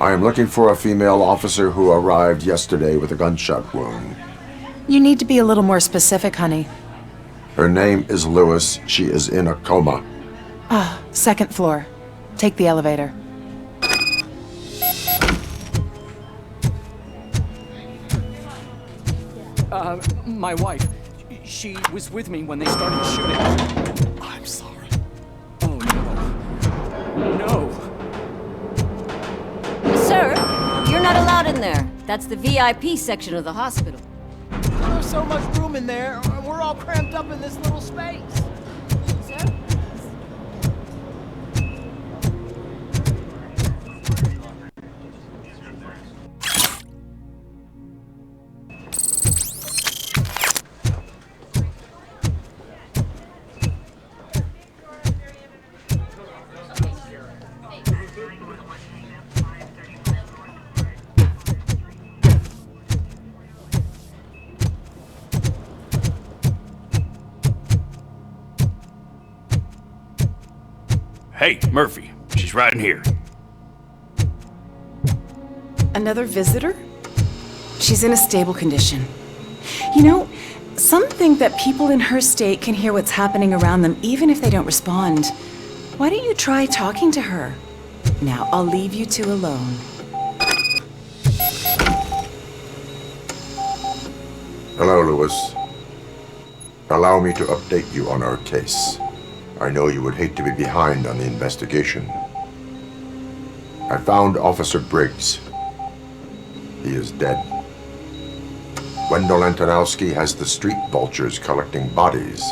I am looking for a female officer who arrived yesterday with a gunshot wound. You need to be a little more specific, honey. Her name is Lewis. She is in a coma. Second floor. Take the elevator. My wife. She was with me when they started shooting. I'm sorry. Oh, no. No. Sir, you're not allowed in there. That's the VIP section of the hospital. There's so much room in there, we're all cramped up in this little space. Sir? Hey, Murphy. She's right in here. Another visitor? She's in a stable condition. You know, some think that people in her state can hear what's happening around them even if they don't respond. Why don't you try talking to her? Now, I'll leave you two alone. Hello, Lewis. Allow me to update you on our case. I know you would hate to be behind on the investigation. I found Officer Briggs. He is dead. Wendell Antonowski has the street vultures collecting bodies.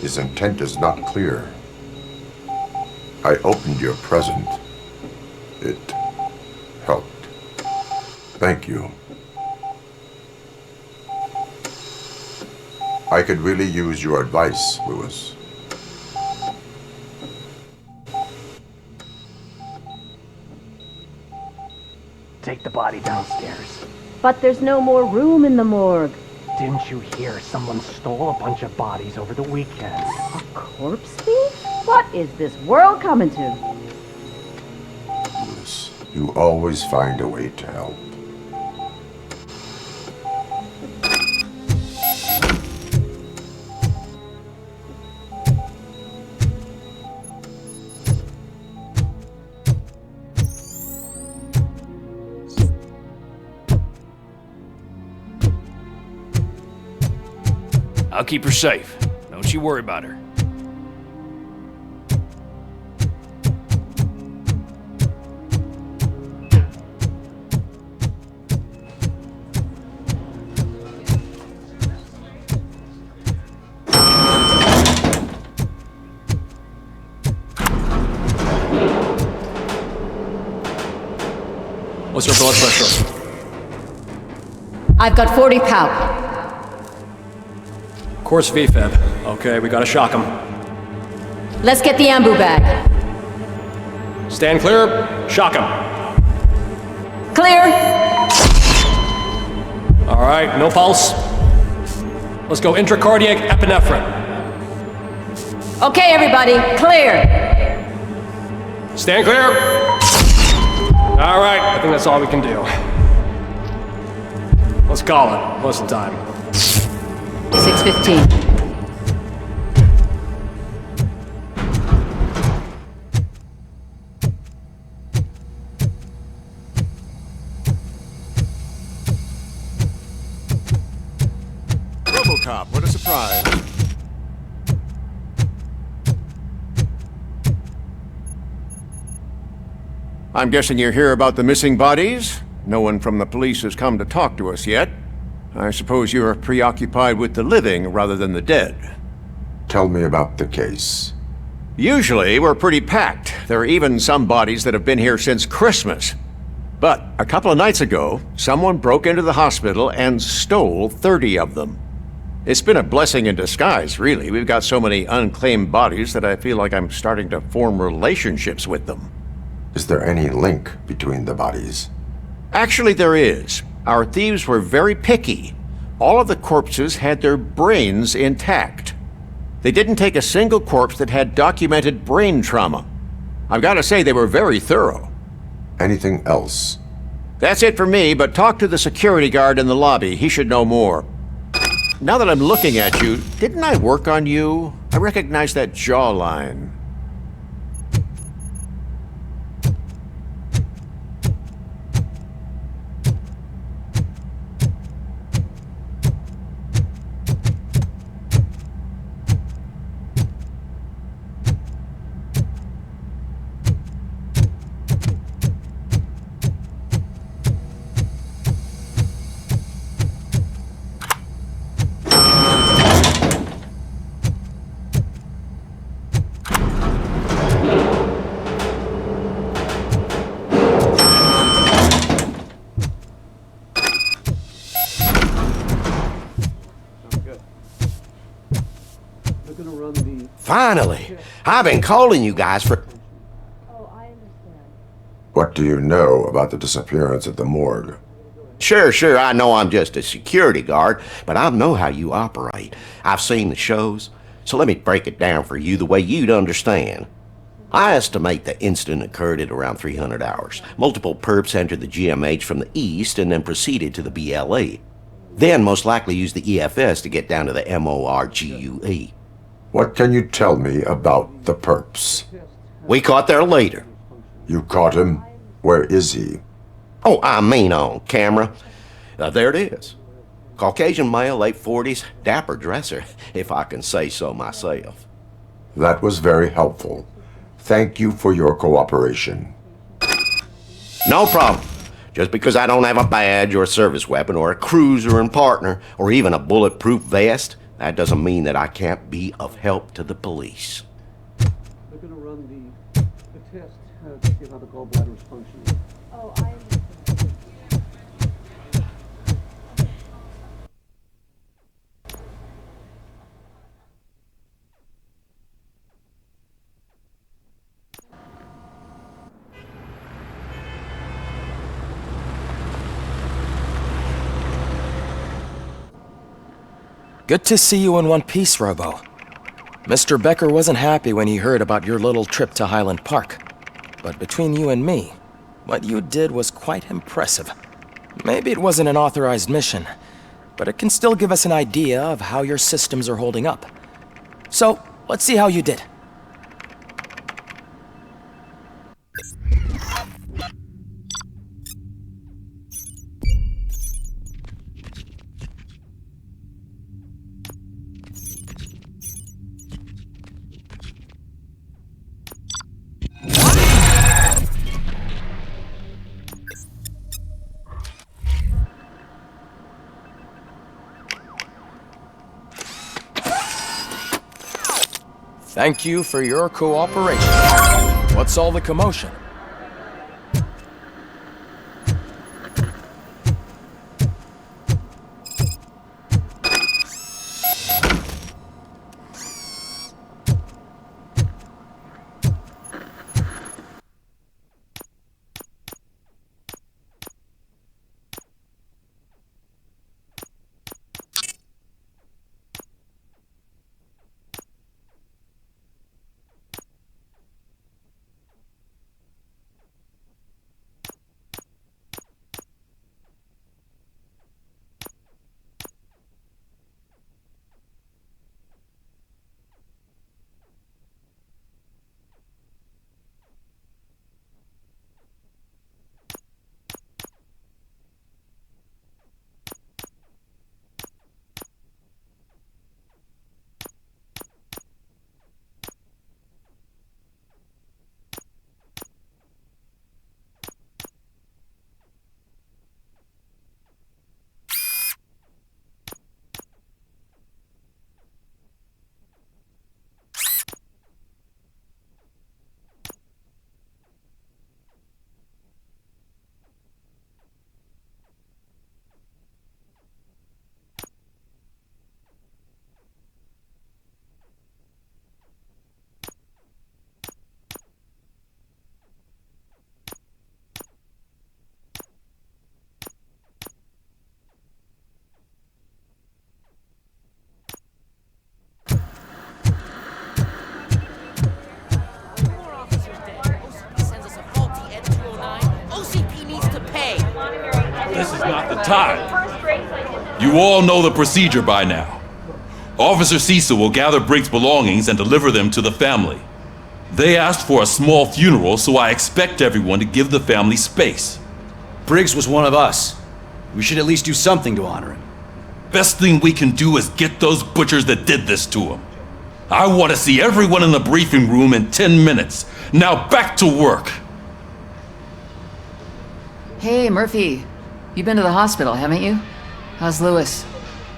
His intent is not clear. I opened your present. It helped. Thank you. I could really use your advice, Lewis. Take the body downstairs. But there's no more room in the morgue. Didn't you hear someone stole a bunch of bodies over the weekend? A corpse thief? What is this world coming to? Lewis, you always find a way to help. I'll keep her safe. Don't you worry about her. What's your blood pressure? I've got 40 pow. Course VFib. Okay, we gotta shock him. Let's get the ambu bag. Stand clear. Shock him. Clear. All right, no pulse. Let's go intracardiac epinephrine. Okay, everybody, clear. Stand clear. All right, I think that's all we can do. Let's call it. Listen time. 6:15. Robocop, what a surprise. I'm guessing you're here about the missing bodies? No one from the police has come to talk to us yet. I suppose you're preoccupied with the living rather than the dead. Tell me about the case. Usually, we're pretty packed. There are even some bodies that have been here since Christmas. But a couple of nights ago, someone broke into the hospital and stole 30 of them. It's been a blessing in disguise, really. We've got so many unclaimed bodies that I feel like I'm starting to form relationships with them. Is there any link between the bodies? Actually, there is. Our thieves were very picky. All of the corpses had their brains intact. They didn't take a single corpse that had documented brain trauma. I've got to say they were very thorough. Anything else? That's it for me, but talk to the security guard in the lobby. He should know more. Now that I'm looking at you, didn't I work on you? I recognize that jawline. Finally! I've been calling you guys for... What do you know about the disappearance at the morgue? Sure, I know I'm just a security guard, but I know how you operate. I've seen the shows, so let me break it down for you the way you'd understand. I estimate the incident occurred at around 300 hours. Multiple perps entered the GMH from the east and then proceeded to the BLE. Then most likely used the EFS to get down to the MORGUE. What can you tell me about the perps? We caught their leader. You caught him? Where is he? Oh, I mean on camera. There it is. Caucasian male, late 40s, dapper dresser, if I can say so myself. That was very helpful. Thank you for your cooperation. No problem. Just because I don't have a badge or a service weapon or a cruiser and partner or even a bulletproof vest, that doesn't mean that I can't be of help to the police. They're going to run the test to see how the gallbladder is functioning. Oh, I understand. Good to see you in one piece, Robo. Mr. Becker wasn't happy when he heard about your little trip to Highland Park. But between you and me, what you did was quite impressive. Maybe it wasn't an authorized mission, but it can still give us an idea of how your systems are holding up. So, let's see how you did. Thank you for your cooperation. What's all the commotion? Todd, you all know the procedure by now. Officer Cecil will gather Briggs' belongings and deliver them to the family. They asked for a small funeral, so I expect everyone to give the family space. Briggs was one of us. We should at least do something to honor him. Best thing we can do is get those butchers that did this to him. I want to see everyone in the briefing room in 10 minutes. Now back to work. Hey, Murphy. You've been to the hospital, haven't you? How's Lewis?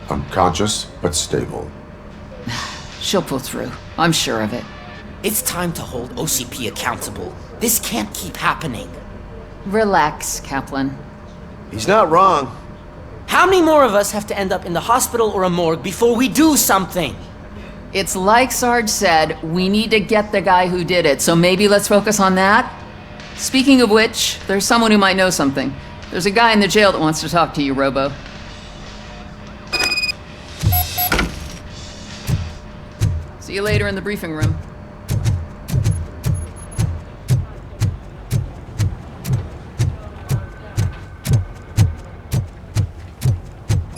Unconscious, but stable. She'll pull through. I'm sure of it. It's time to hold OCP accountable. This can't keep happening. Relax, Kaplan. He's not wrong. How many more of us have to end up in the hospital or a morgue before we do something? It's like Sarge said, we need to get the guy who did it, so maybe let's focus on that? Speaking of which, there's someone who might know something. There's a guy in the jail that wants to talk to you, Robo. See you later in the briefing room.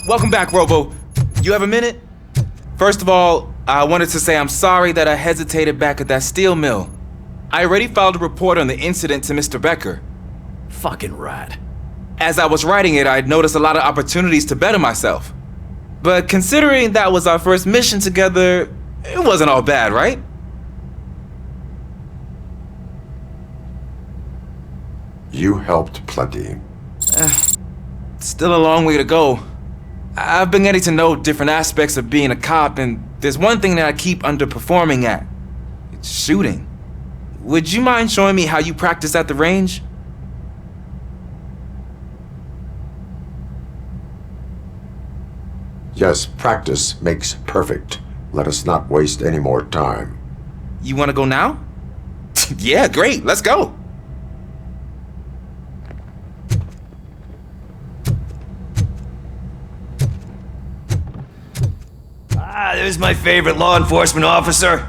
Welcome back, Robo. You have a minute? First of all, I wanted to say I'm sorry that I hesitated back at that steel mill. I already filed a report on the incident to Mr. Becker. Fucking rat. As I was writing it, I'd noticed a lot of opportunities to better myself. But considering that was our first mission together, it wasn't all bad, right? You helped plenty. Still a long way to go. I've been getting to know different aspects of being a cop, and there's one thing that I keep underperforming at. It's shooting. Would you mind showing me how you practice at the range? Yes, practice makes perfect. Let us not waste any more time. You want to go now? Yeah, great. Let's go. Ah, there's my favorite law enforcement officer.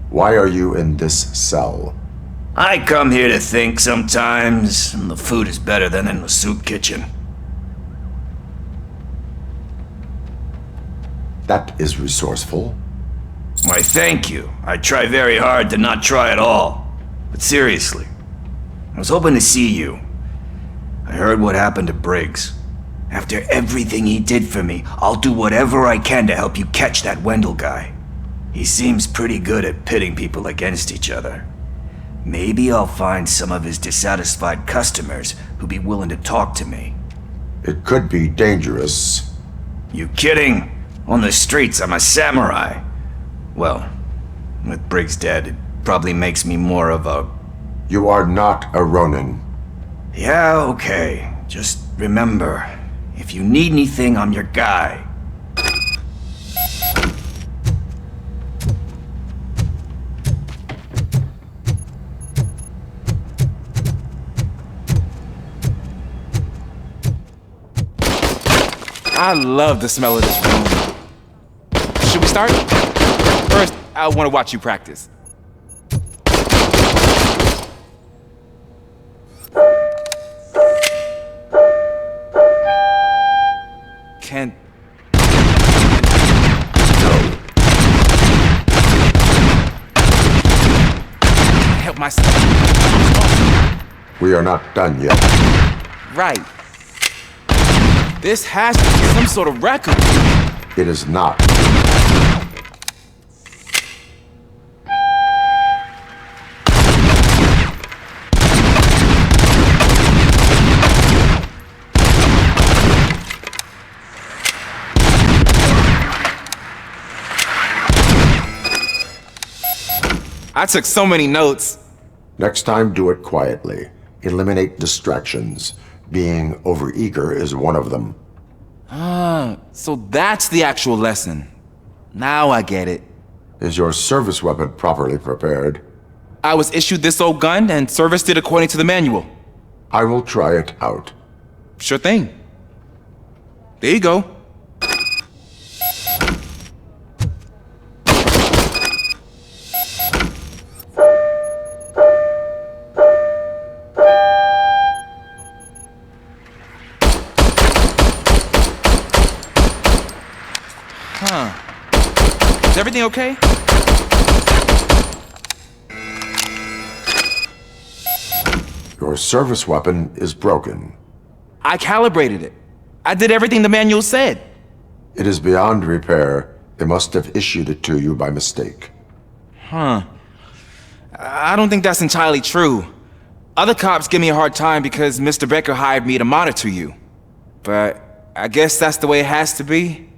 Why are you in this cell? I come here to think sometimes, and the food is better than in the soup kitchen. That is resourceful. Why, thank you. I try very hard to not try at all. But seriously, I was hoping to see you. I heard what happened to Briggs. After everything he did for me, I'll do whatever I can to help you catch that Wendell guy. He seems pretty good at pitting people against each other. Maybe I'll find some of his dissatisfied customers who'd be willing to talk to me. It could be dangerous. You kidding? On the streets, I'm a samurai. Well, with Briggs dead, it probably makes me more of a... You are not a Ronin. Yeah, okay. Just remember, if you need anything, I'm your guy. I love the smell of this room. Should we start? First, I want to watch you practice. Can... help myself. We are not done yet. Right. This has to be some sort of record. It is not. I took so many notes. Next time, do it quietly. Eliminate distractions. Being overeager is one of them. Ah, so that's the actual lesson. Now I get it. Is your service weapon properly prepared? I was issued this old gun and serviced it according to the manual. I will try it out. Sure thing. There you go. Is everything okay? Your service weapon is broken. I calibrated it. I did everything the manual said. It is beyond repair. They must have issued it to you by mistake. Huh. I don't think that's entirely true. Other cops give me a hard time because Mr. Becker hired me to monitor you. But I guess that's the way it has to be.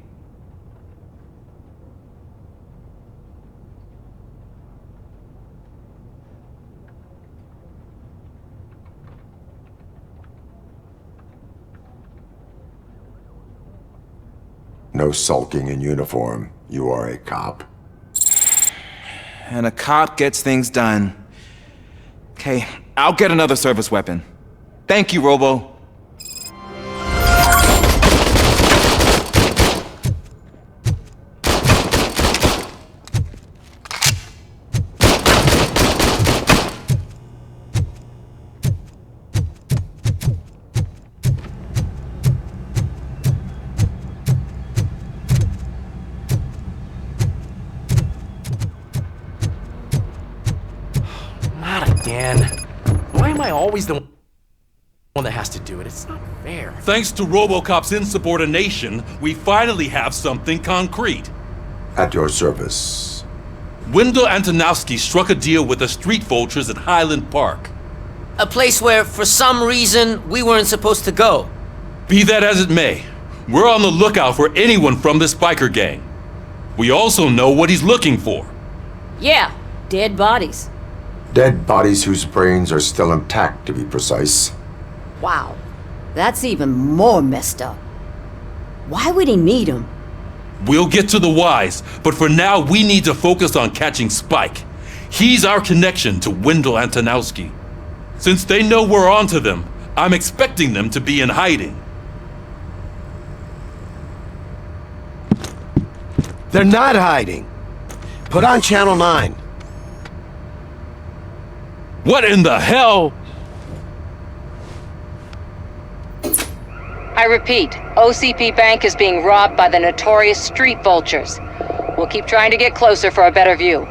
No sulking in uniform. You are a cop. And a cop gets things done. Okay, I'll get another service weapon. Thank you, Robo. Again. Why am I always the one that has to do it? It's not fair. Thanks to Robocop's insubordination, we finally have something concrete. At your service. Wendell Antonowski struck a deal with the street vultures at Highland Park. A place where, for some reason, we weren't supposed to go. Be that as it may, we're on the lookout for anyone from this biker gang. We also know what he's looking for. Yeah, dead bodies. Dead bodies whose brains are still intact, to be precise. Wow, that's even more messed up. Why would he need them? We'll get to the whys, but for now we need to focus on catching Spike. He's our connection to Wendell Antonowski. Since they know we're onto them, I'm expecting them to be in hiding. They're not hiding. Put on Channel 9. What in the hell? I repeat, OCP Bank is being robbed by the notorious street vultures. We'll keep trying to get closer for a better view.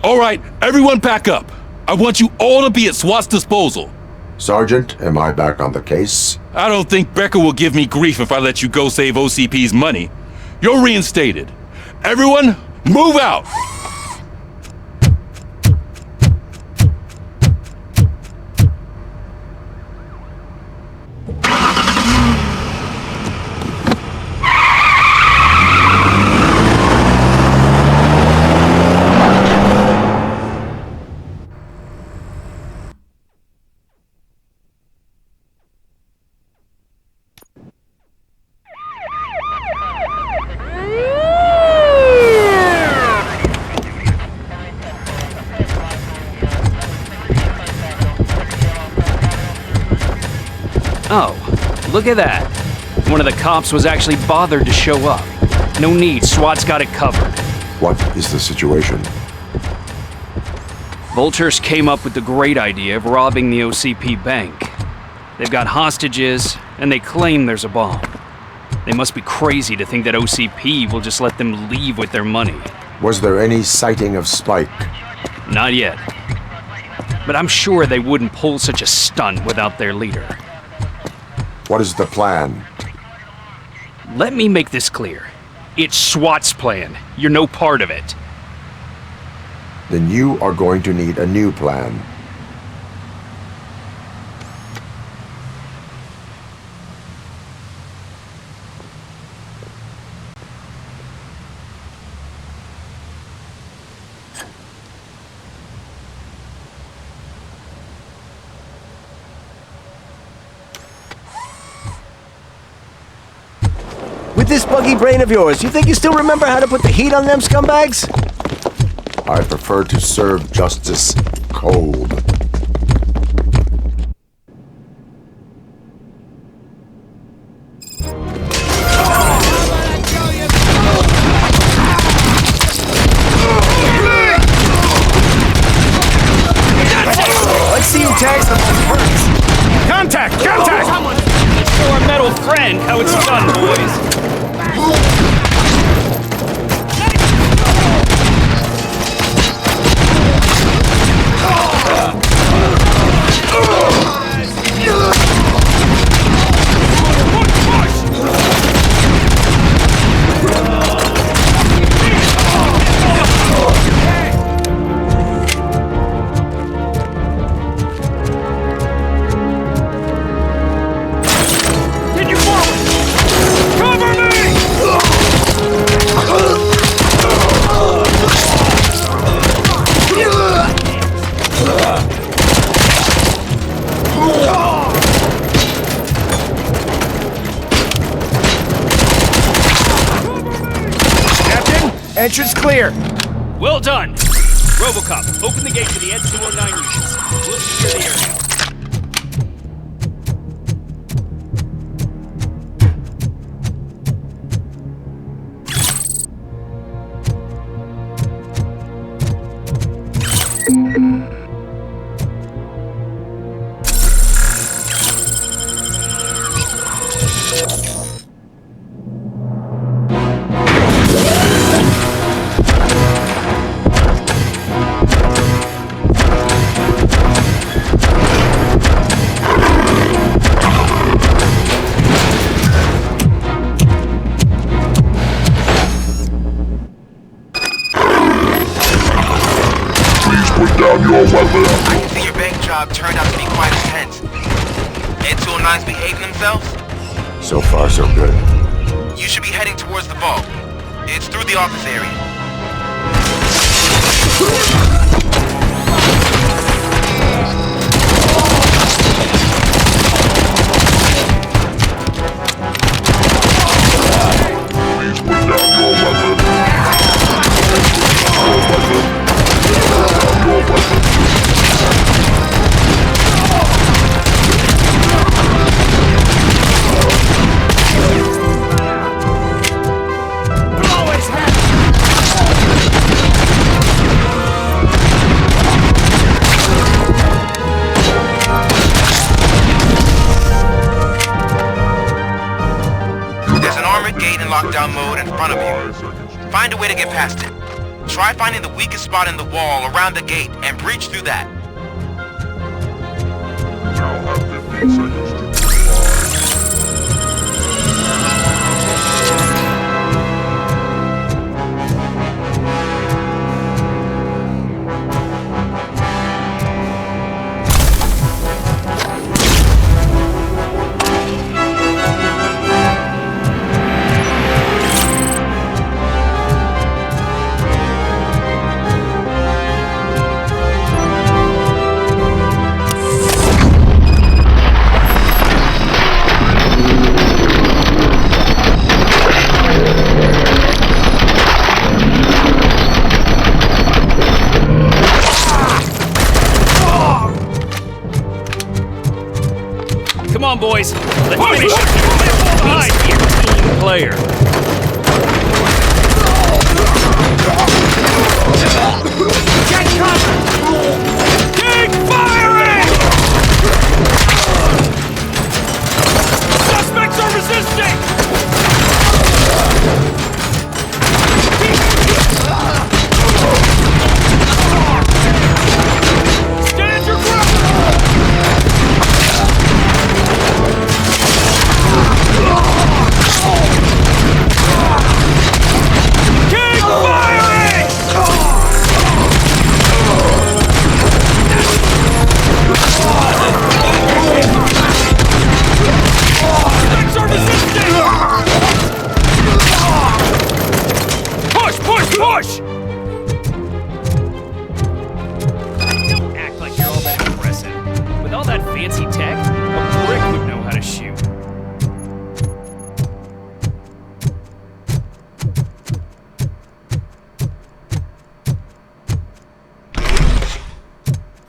All right, everyone pack up. I want you all to be at SWAT's disposal. Sergeant, am I back on the case? I don't think Becker will give me grief if I let you go save OCP's money. You're reinstated. Everyone, move out! Oh, look at that. One of the cops was actually bothered to show up. No need, SWAT's got it covered. What is the situation? Vultures came up with the great idea of robbing the OCP bank. They've got hostages, and they claim there's a bomb. They must be crazy to think that OCP will just let them leave with their money. Was there any sighting of Spike? Not yet. But I'm sure they wouldn't pull such a stunt without their leader. What is the plan? Let me make this clear. It's SWAT's plan. You're no part of it. Then you are going to need a new plan. With this buggy brain of yours, you think you still remember how to put the heat on them scumbags? I prefer to serve justice cold. Let's see who tags the most perks. Contact! Contact! Show our metal friend how it's done, boys. Entrance clear. Well done. Robocop, open the gate to the Ed-209 units. We'll secure the area. I can see your bank job turned out to be quite intense. Ed-209's behaving themselves? So far, so good. You should be heading towards the vault. It's through the office area. Please put down your weapon. Lockdown mode in front of you. Find a way to get past it. Try finding the weakest spot in the wall around the gate and breach through that. Now have 15 seconds to Come on, boys. Let's finish it. Behind here, team player. Get cover! Keep firing! Suspects are resisting! Stand your ground! Keep firing! Suspects are resisting! Push, push, push! Don't act like you're all that impressive. With all that fancy tech, a brick would know how to shoot.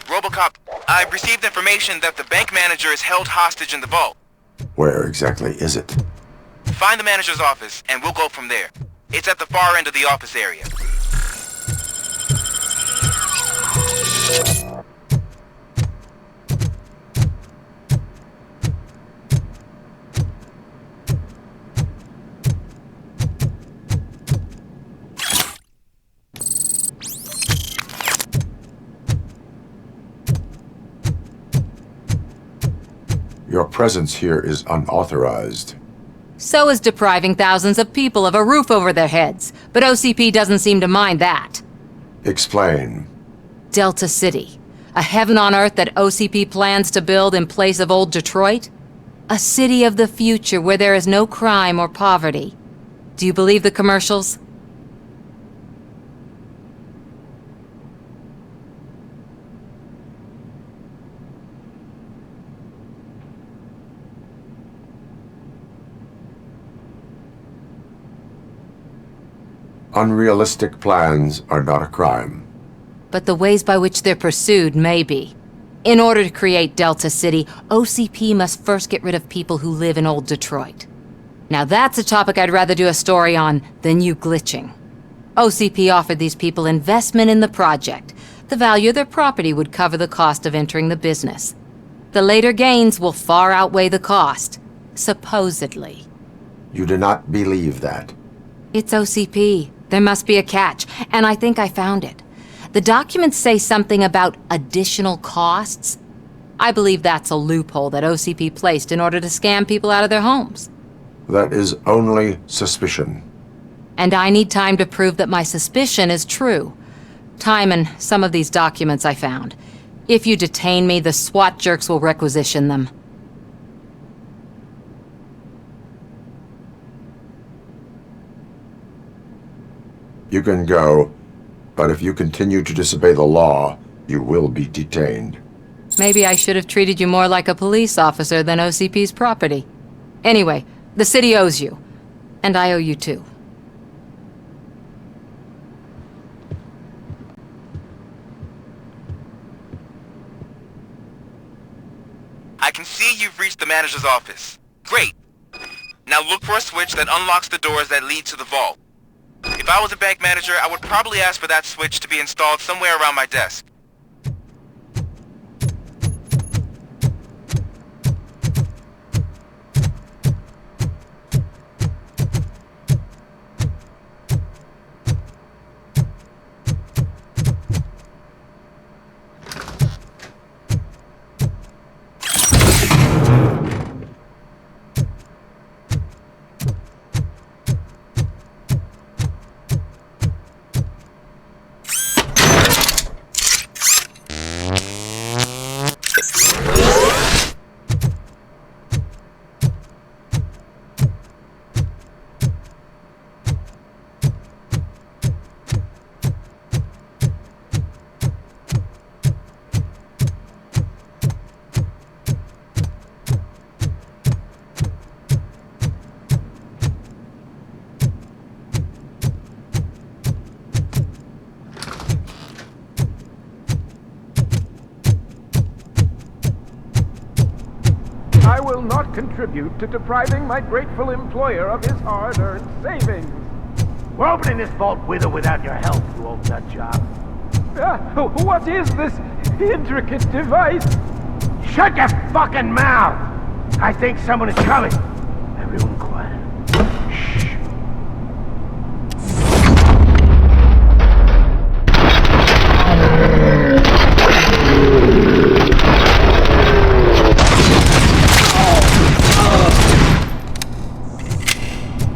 Robocop, I've received information that the bank manager is held hostage in the vault. Where exactly is it? Find the manager's office, and we'll go from there. It's at the far end of the office area. Your presence here is unauthorized. So is depriving thousands of people of a roof over their heads, but OCP doesn't seem to mind that. Explain. Delta City, a heaven on earth that OCP plans to build in place of old Detroit? A city of the future where there is no crime or poverty. Do you believe the commercials? Unrealistic plans are not a crime. But the ways by which they're pursued may be. In order to create Delta City, OCP must first get rid of people who live in old Detroit. Now that's a topic I'd rather do a story on than you glitching. OCP offered these people investment in the project. The value of their property would cover the cost of entering the business. The later gains will far outweigh the cost. Supposedly. You do not believe that. It's OCP. There must be a catch, and I think I found it. The documents say something about additional costs. I believe that's a loophole that OCP placed in order to scam people out of their homes. That is only suspicion. And I need time to prove that my suspicion is true. Time and some of these documents I found. If you detain me, the SWAT jerks will requisition them. You can go, but if you continue to disobey the law, you will be detained. Maybe I should have treated you more like a police officer than OCP's property. Anyway, the city owes you. And I owe you too. I can see you've reached the manager's office. Great. Now look for a switch that unlocks the doors that lead to the vault. If I was a bank manager, I would probably ask for that switch to be installed somewhere around my desk. I will not contribute to depriving my grateful employer of his hard-earned savings. We're opening this vault with or without your help, you old nut job. What is this intricate device? Shut your fucking mouth! I think someone is coming. Everyone quiet.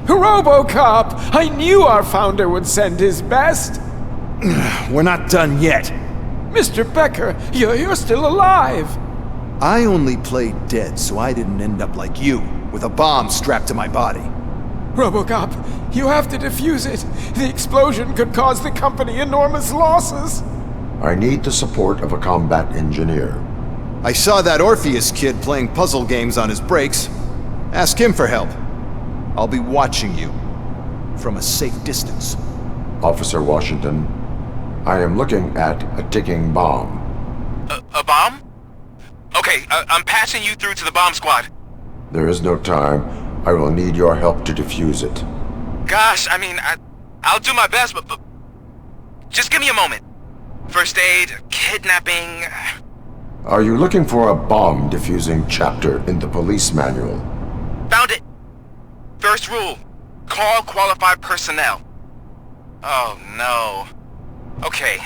Robocop! I knew our founder would send his best! We're not done yet. Mr. Becker, you're still alive! I only played dead so I didn't end up like you, with a bomb strapped to my body. Robocop, you have to defuse it. The explosion could cause the company enormous losses. I need the support of a combat engineer. I saw that Orpheus kid playing puzzle games on his breaks. Ask him for help. I'll be watching you from a safe distance. Officer Washington, I am looking at a ticking bomb. A bomb? Okay, I'm passing you through to the bomb squad. There is no time. I will need your help to defuse it. Gosh, I mean, I'll do my best, but just give me a moment. First aid, kidnapping... Are you looking for a bomb defusing chapter in the police manual? Found it! First rule, call qualified personnel. Oh no. Okay,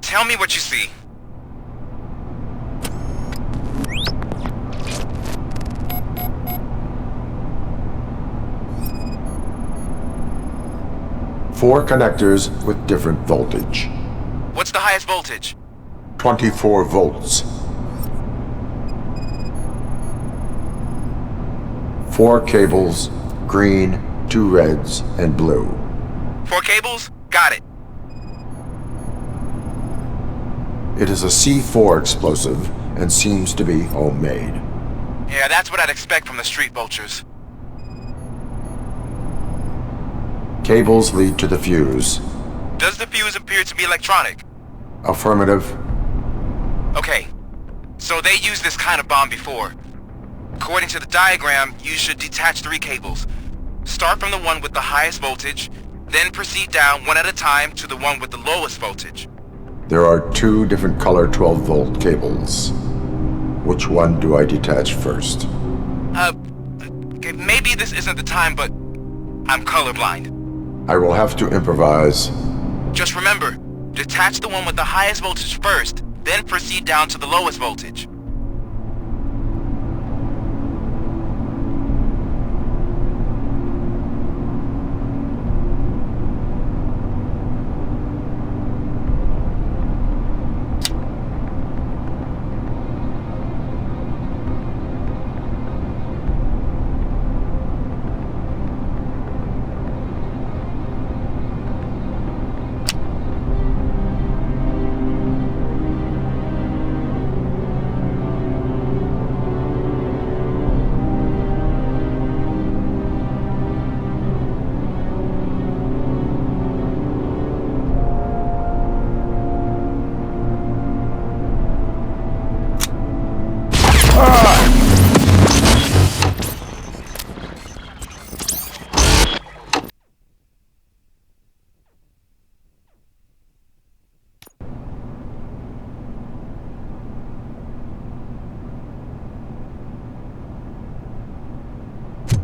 tell me what you see. Four connectors with different voltage. What's the highest voltage? 24 volts. 4 cables, green, 2 reds, and blue. 4 cables? Got it. It is a C4 explosive and seems to be homemade. Yeah, that's what I'd expect from the street vultures. Cables lead to the fuse. Does the fuse appear to be electronic? Affirmative. Okay, so they used this kind of bomb before. According to the diagram, you should detach 3 cables. Start from the one with the highest voltage, then proceed down one at a time to the one with the lowest voltage. There are 2 different color 12-volt cables. Which one do I detach first? Okay, maybe this isn't the time, but I'm colorblind. I will have to improvise. Just remember, detach the one with the highest voltage first, then proceed down to the lowest voltage.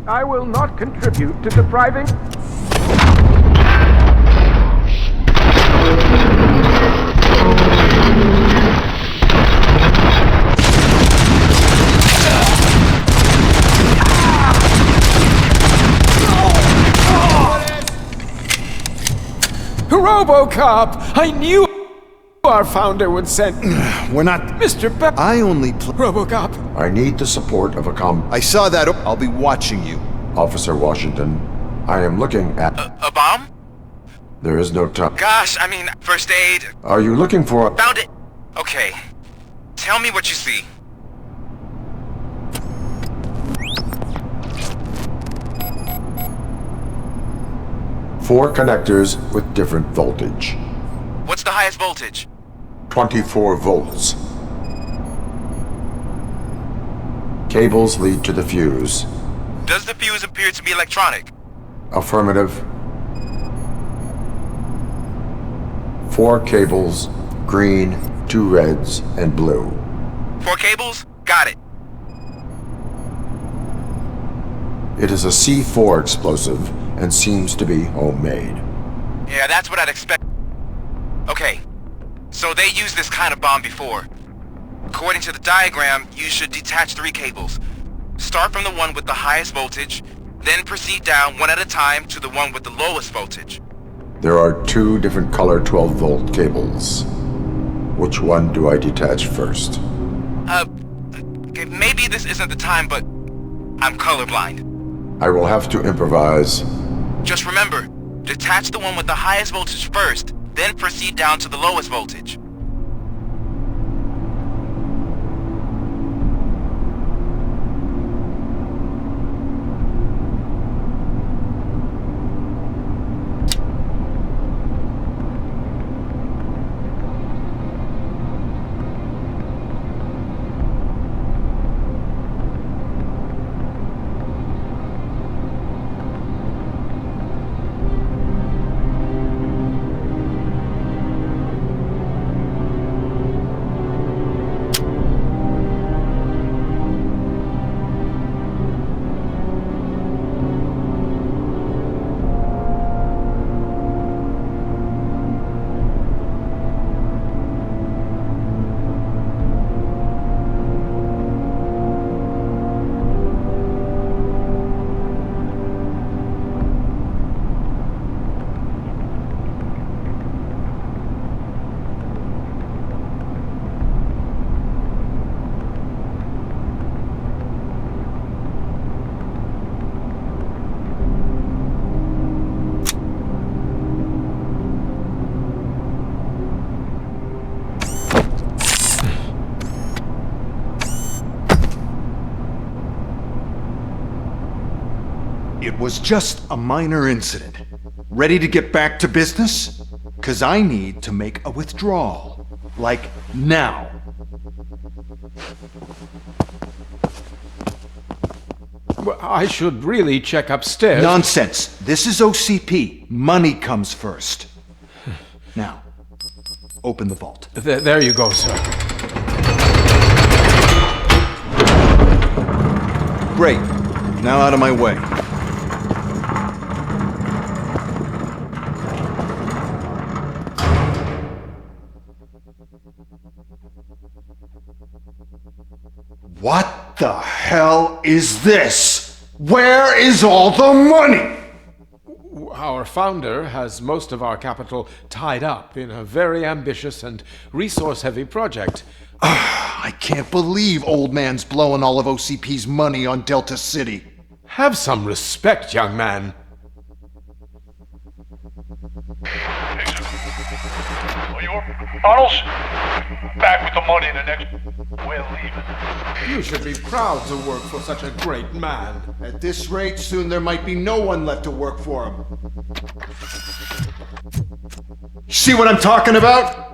I will not contribute to depriving... Robocop! I knew our founder would send... We're not... Mr. Beck... I only Robocop. I need the support of a I saw that. I'll be watching you. Officer Washington, I am looking at... A bomb? There is no time. Gosh, I mean, first aid... Are you looking for... Found it! Okay, tell me what you see. Four connectors with different voltage. What's the highest voltage? 24 volts. Cables lead to the fuse. Does the fuse appear to be electronic? Affirmative. 4 cables, green, 2 reds, and blue. 4 cables? Got it. It is a C4 explosive and seems to be homemade. Yeah, that's what I'd expect. Okay, so they used this kind of bomb before. According to the diagram, you should detach 3 cables. Start from the one with the highest voltage, then proceed down one at a time to the one with the lowest voltage. There are 2 different color 12-volt cables. Which one do I detach first? Okay, maybe this isn't the time, but I'm colorblind. I will have to improvise. Just remember, detach the one with the highest voltage first, then proceed down to the lowest voltage. It was just a minor incident. Ready to get back to business? 'Cause I need to make a withdrawal. Like now. Well, I should really check upstairs. Nonsense. This is OCP. Money comes first. Now, open the vault. There you go, sir. Great. Now out of my way. What the hell is this? Where is all the money? Our founder has most of our capital tied up in a very ambitious and resource-heavy project. I can't believe old man's blowing all of OCP's money on Delta City. Have some respect, young man. Arnold's back with the money in the next. We're leaving. You should be proud to work for such a great man. At this rate, soon there might be no one left to work for him. See what I'm talking about?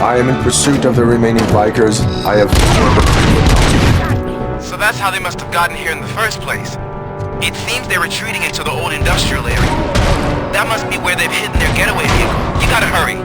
I am in pursuit of the remaining bikers. I have... So that's how they must have gotten here in the first place. It seems they're retreating into the old industrial area. That must be where they've hidden their getaway vehicle. You gotta hurry.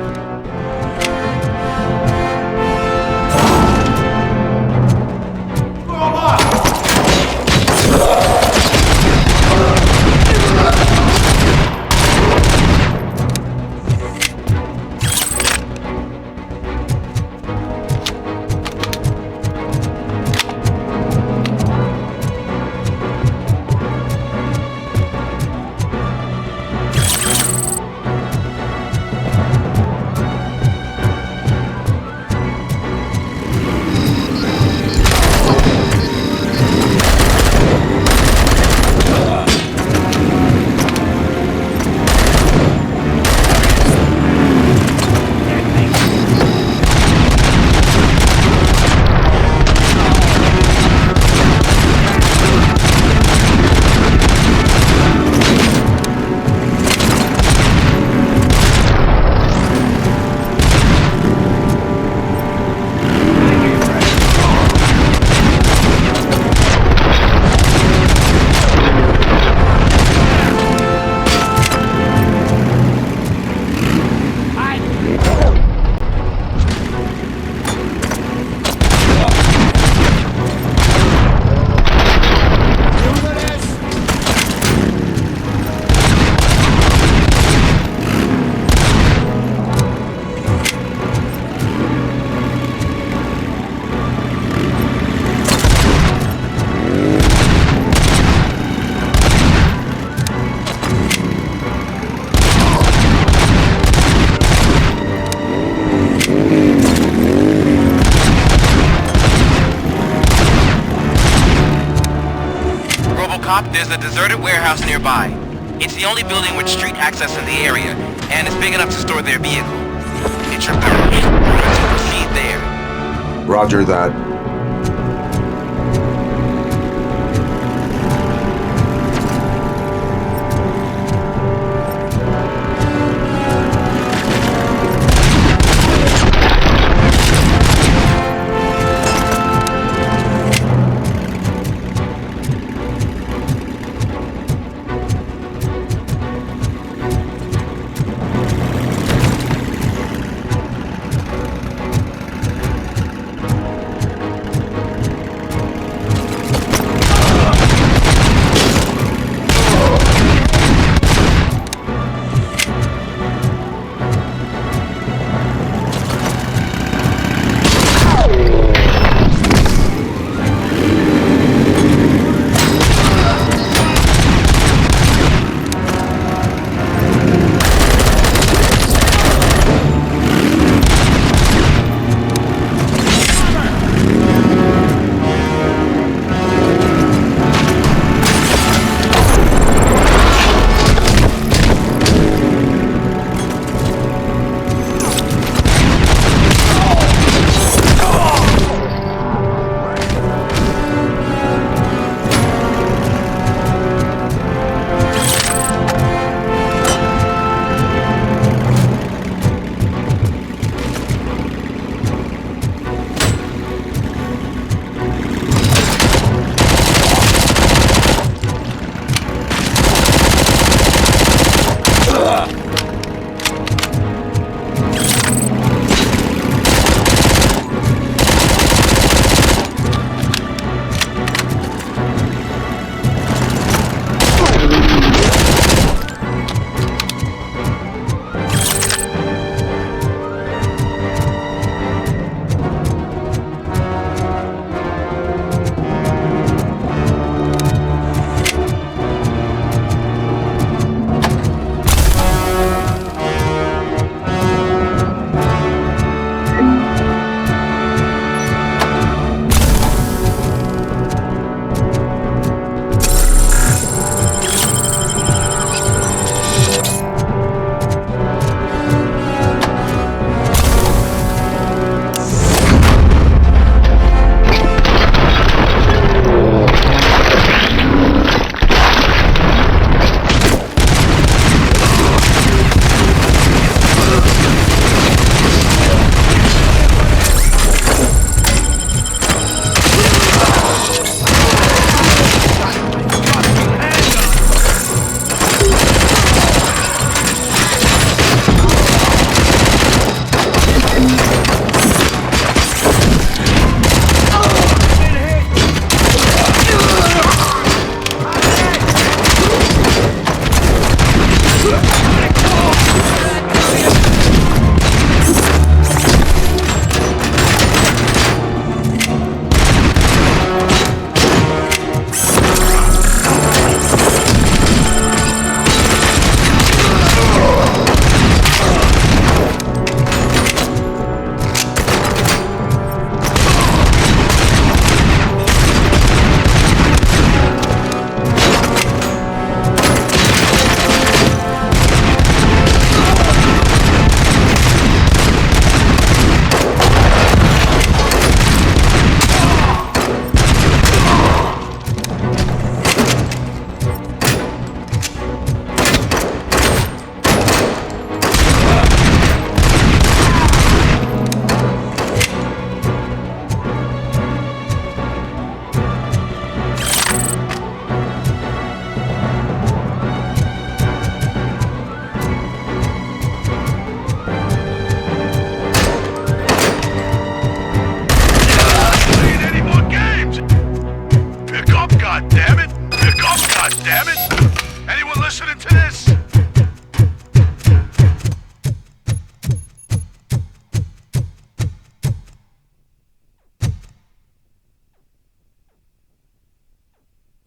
Robocop, there's a deserted warehouse nearby. It's the only building with street access in the area, and it's big enough to store their vehicle. It's your turn to proceed there. Roger that.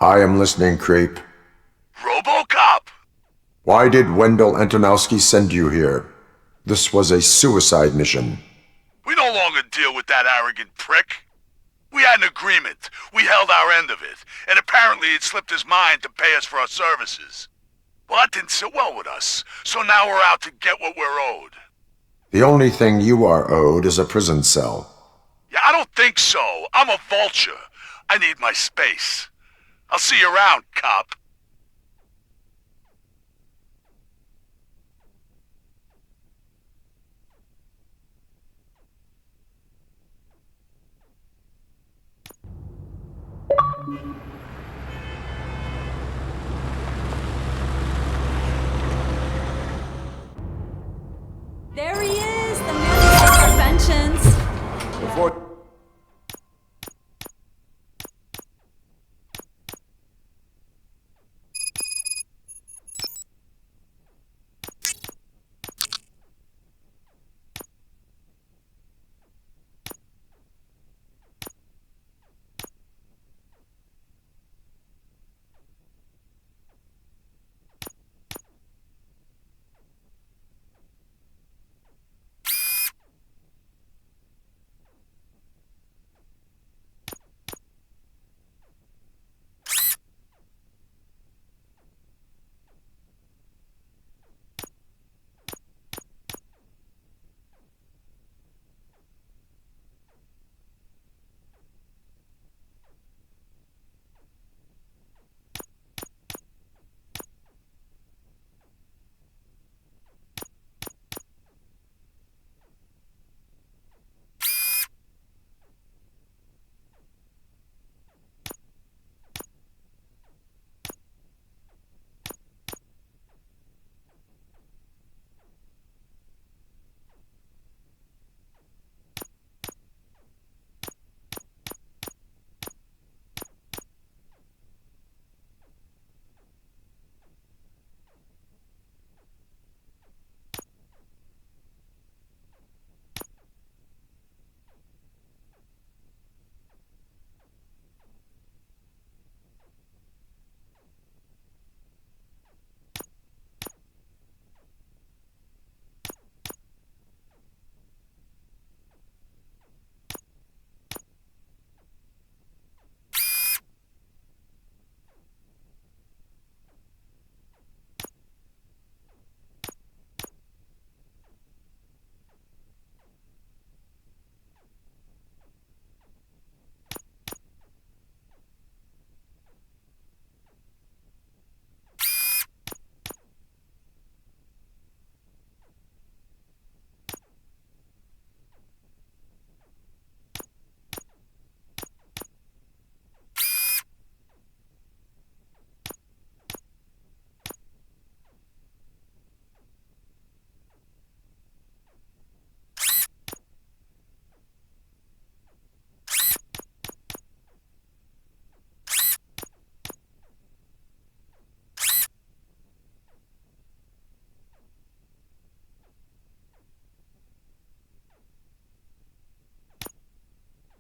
I am listening, Creep. Robocop! Why did Wendell Antonowski send you here? This was a suicide mission. We no longer deal with that arrogant prick. We had an agreement. We held our end of it, and apparently it slipped his mind to pay us for our services. Well, that didn't sit well with us, so now we're out to get what we're owed. The only thing you are owed is a prison cell. Yeah, I don't think so. I'm a vulture. I need my space. I'll see you around, cop. There he is, the man of conventions. Before...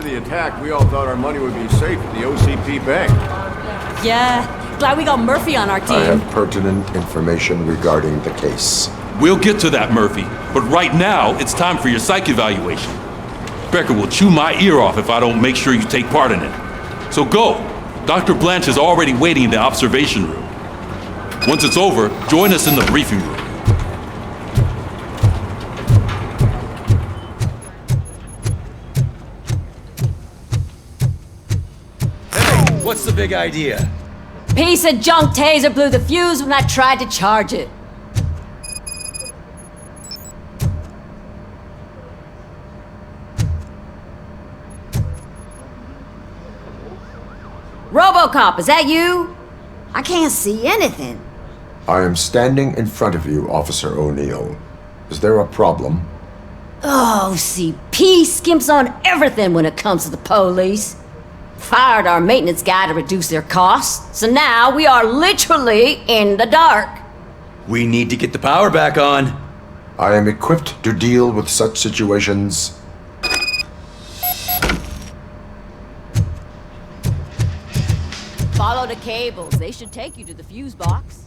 The attack, we all thought our money would be safe at the OCP bank. Yeah, glad we got Murphy on our team. I have pertinent information regarding the case. We'll get to that, Murphy. But right now, it's time for your psych evaluation. Becker will chew my ear off if I don't make sure you take part in it. So go. Dr. Blanche is already waiting in the observation room. Once it's over, join us in the briefing room. What's the big idea? Piece of junk taser blew the fuse when I tried to charge it. Robocop, is that you? I can't see anything. I am standing in front of you, Officer O'Neill. Is there a problem? Oh, CP skimps on everything when it comes to the police. Fired our maintenance guy to reduce their costs, so now we are literally in the dark. We need to get the power back on. I am equipped to deal with such situations. Follow the cables. They should take you to the fuse box.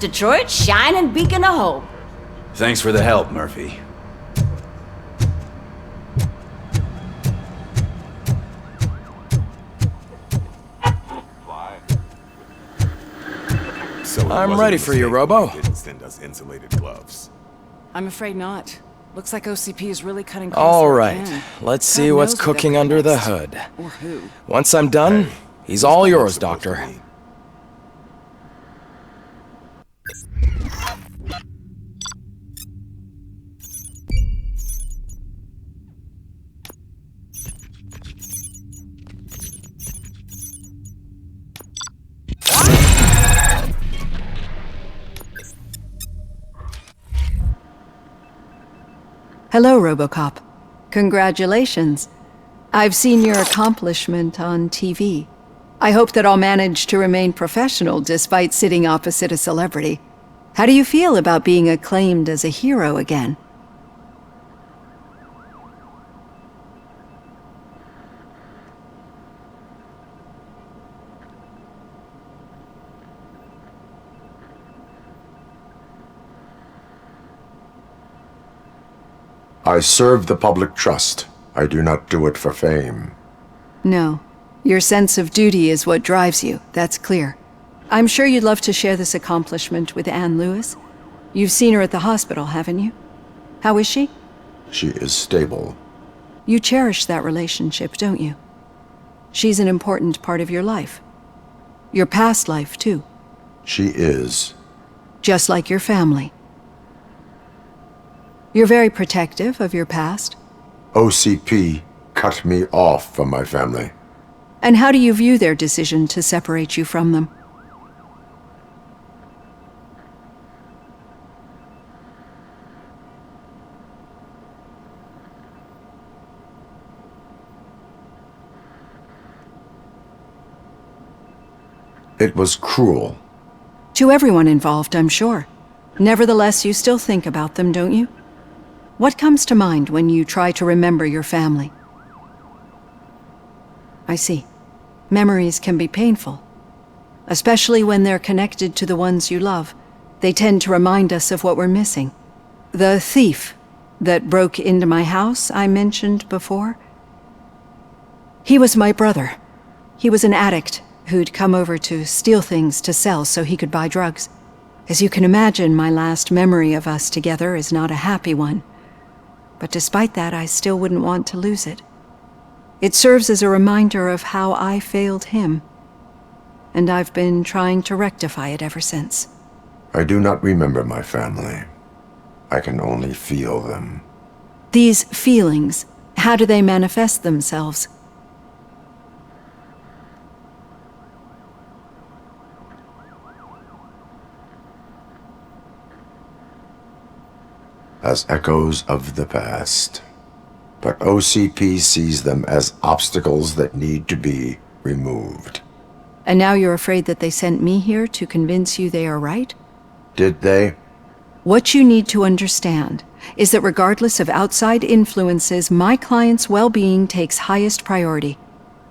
Detroit's shining beacon of hope. Thanks for the help, Murphy. I'm ready for you, Robo. Didn't send us insulated gloves. I'm afraid not. Looks like OCP is really cutting. All right, let's see what's cooking under the hood. Or who? Once I'm done, he's all yours, Doctor. Hello, Robocop. Congratulations. I've seen your accomplishment on TV. I hope that I'll manage to remain professional despite sitting opposite a celebrity. How do you feel about being acclaimed as a hero again? I serve the public trust. I do not do it for fame. No. Your sense of duty is what drives you, that's clear. I'm sure you'd love to share this accomplishment with Anne Lewis. You've seen her at the hospital, haven't you? How is she? She is stable. You cherish that relationship, don't you? She's an important part of your life. Your past life, too. She is. Just like your family. You're very protective of your past. OCP cut me off from my family. And how do you view their decision to separate you from them? It was cruel. To everyone involved, I'm sure. Nevertheless, you still think about them, don't you? What comes to mind when you try to remember your family? I see. Memories can be painful. Especially when they're connected to the ones you love. They tend to remind us of what we're missing. The thief that broke into my house I mentioned before? He was my brother. He was an addict who'd come over to steal things to sell so he could buy drugs. As you can imagine, my last memory of us together is not a happy one. But despite that, I still wouldn't want to lose it. It serves as a reminder of how I failed him. And I've been trying to rectify it ever since. I do not remember my family. I can only feel them. These feelings, how do they manifest themselves? As echoes of the past. But OCP sees them as obstacles that need to be removed. And now you're afraid that they sent me here to convince you they are right? Did they? What you need to understand is that regardless of outside influences, my client's well-being takes highest priority.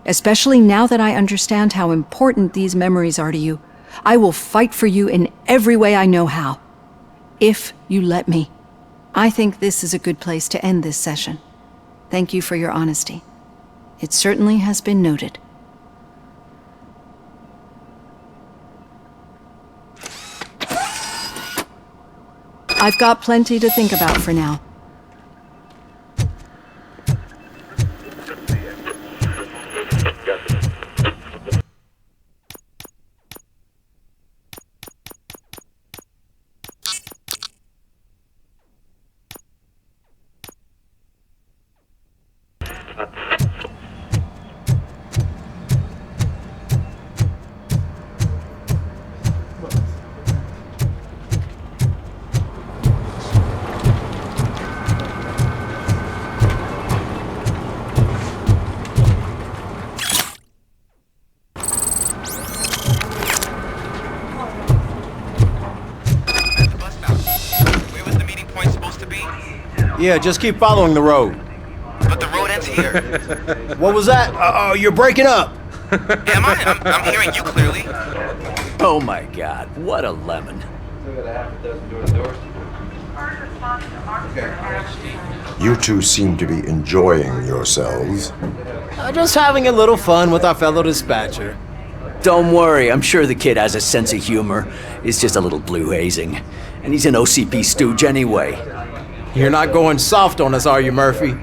Especially now that I understand how important these memories are to you. I will fight for you in every way I know how. If you let me. I think this is a good place to end this session. Thank you for your honesty. It certainly has been noted. I've got plenty to think about for now. Yeah, just keep following the road. But the road ends here. What was that? Oh, you're breaking up. Am I? I'm hearing you clearly. Oh my god, what a lemon. You two seem to be enjoying yourselves. Just having a little fun with our fellow dispatcher. Don't worry, I'm sure the kid has a sense of humor. It's just a little blue hazing. And he's an OCP stooge anyway. You're not going soft on us, are you, Murphy?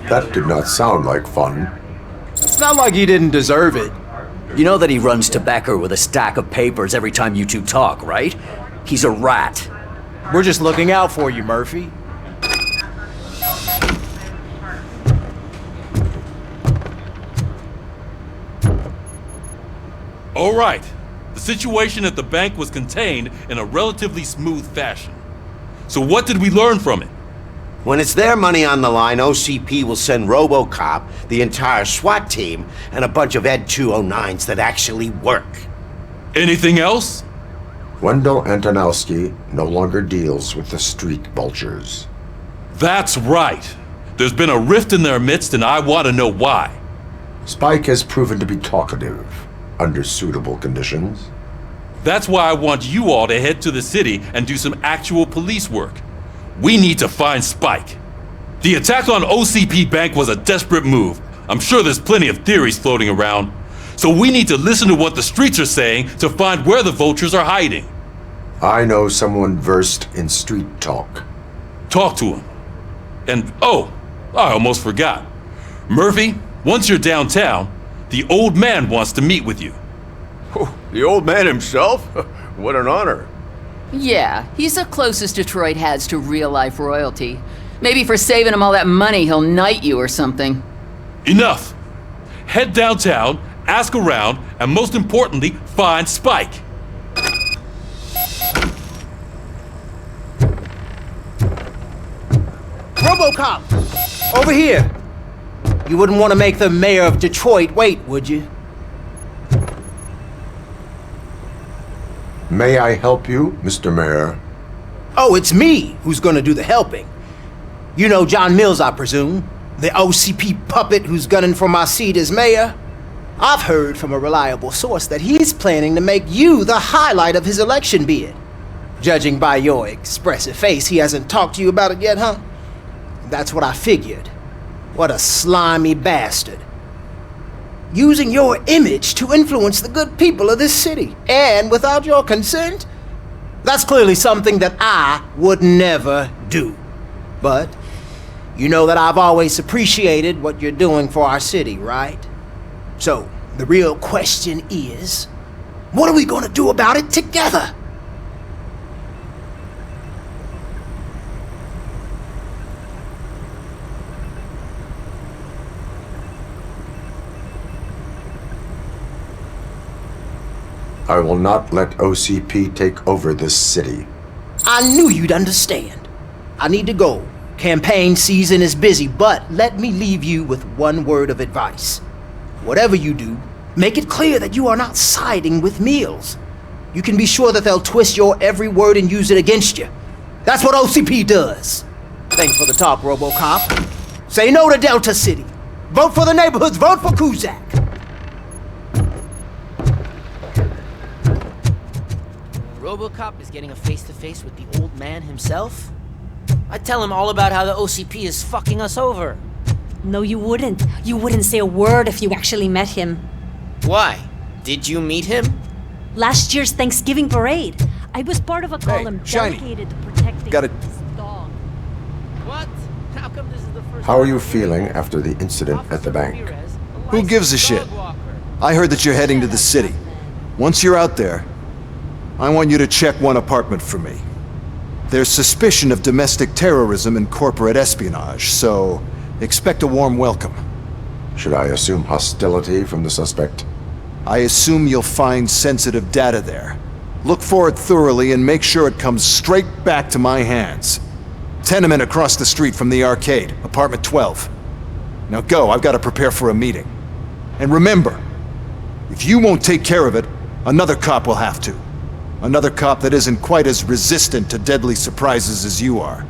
That did not sound like fun. It's not like he didn't deserve it. You know that he runs tobacco with a stack of papers every time you two talk, right? He's a rat. We're just looking out for you, Murphy. All right. The situation at the bank was contained in a relatively smooth fashion. So what did we learn from it? When it's their money on the line, OCP will send Robocop, the entire SWAT team, and a bunch of Ed 209s that actually work. Anything else? Wendell Antonowski no longer deals with the street vultures. That's right. There's been a rift in their midst, and I want to know why. Spike has proven to be talkative, under suitable conditions. That's why I want you all to head to the city and do some actual police work. We need to find Spike. The attack on OCP Bank was a desperate move. I'm sure there's plenty of theories floating around. So we need to listen to what the streets are saying to find where the vultures are hiding. I know someone versed in street talk. Talk to him. And oh, I almost forgot. Murphy, once you're downtown, the old man wants to meet with you. Oh, the old man himself? What an honor. Yeah, he's the closest Detroit has to real-life royalty. Maybe for saving him all that money, he'll knight you or something. Enough! Head downtown, ask around, and most importantly, find Spike. Robocop! Over here! You wouldn't want to make the mayor of Detroit wait, would you? May I help you, Mr. Mayor? Oh, it's me who's gonna do the helping. You know John Mills, I presume? The OCP puppet who's gunning for my seat as mayor? I've heard from a reliable source that he's planning to make you the highlight of his election bid. Judging by your expressive face, he hasn't talked to you about it yet, huh? That's what I figured. What a slimy bastard. Using your image to influence the good people of this city, and without your consent? That's clearly something that I would never do. But you know that I've always appreciated what you're doing for our city, right? So, the real question is, what are we gonna do about it together? I will not let OCP take over this city. I knew you'd understand. I need to go. Campaign season is busy, but let me leave you with one word of advice. Whatever you do, make it clear that you are not siding with Mills. You can be sure that they'll twist your every word and use it against you. That's what OCP does. Thanks for the talk, Robocop. Say no to Delta City. Vote for the neighborhoods. Vote for Kuzak. Robocop is getting a face-to-face with the old man himself? I'd tell him all about how the OCP is fucking us over. No, you wouldn't. You wouldn't say a word if you actually met him. Why? Did you meet him? Last year's Thanksgiving parade. I was part of a column Shiny. dedicated to protecting Got it. this dog. What? How come this is the first How are you feeling after the incident at the bank? Who gives a shit? I heard that you're heading to the city. Once you're out there, I want you to check one apartment for me. There's suspicion of domestic terrorism and corporate espionage, so expect a warm welcome. Should I assume hostility from the suspect? I assume you'll find sensitive data there. Look for it thoroughly and make sure it comes straight back to my hands. Tenement across the street from the arcade, apartment 12. Now go, I've got to prepare for a meeting. And remember, if you won't take care of it, another cop will have to. Another cop that isn't quite as resistant to deadly surprises as you are.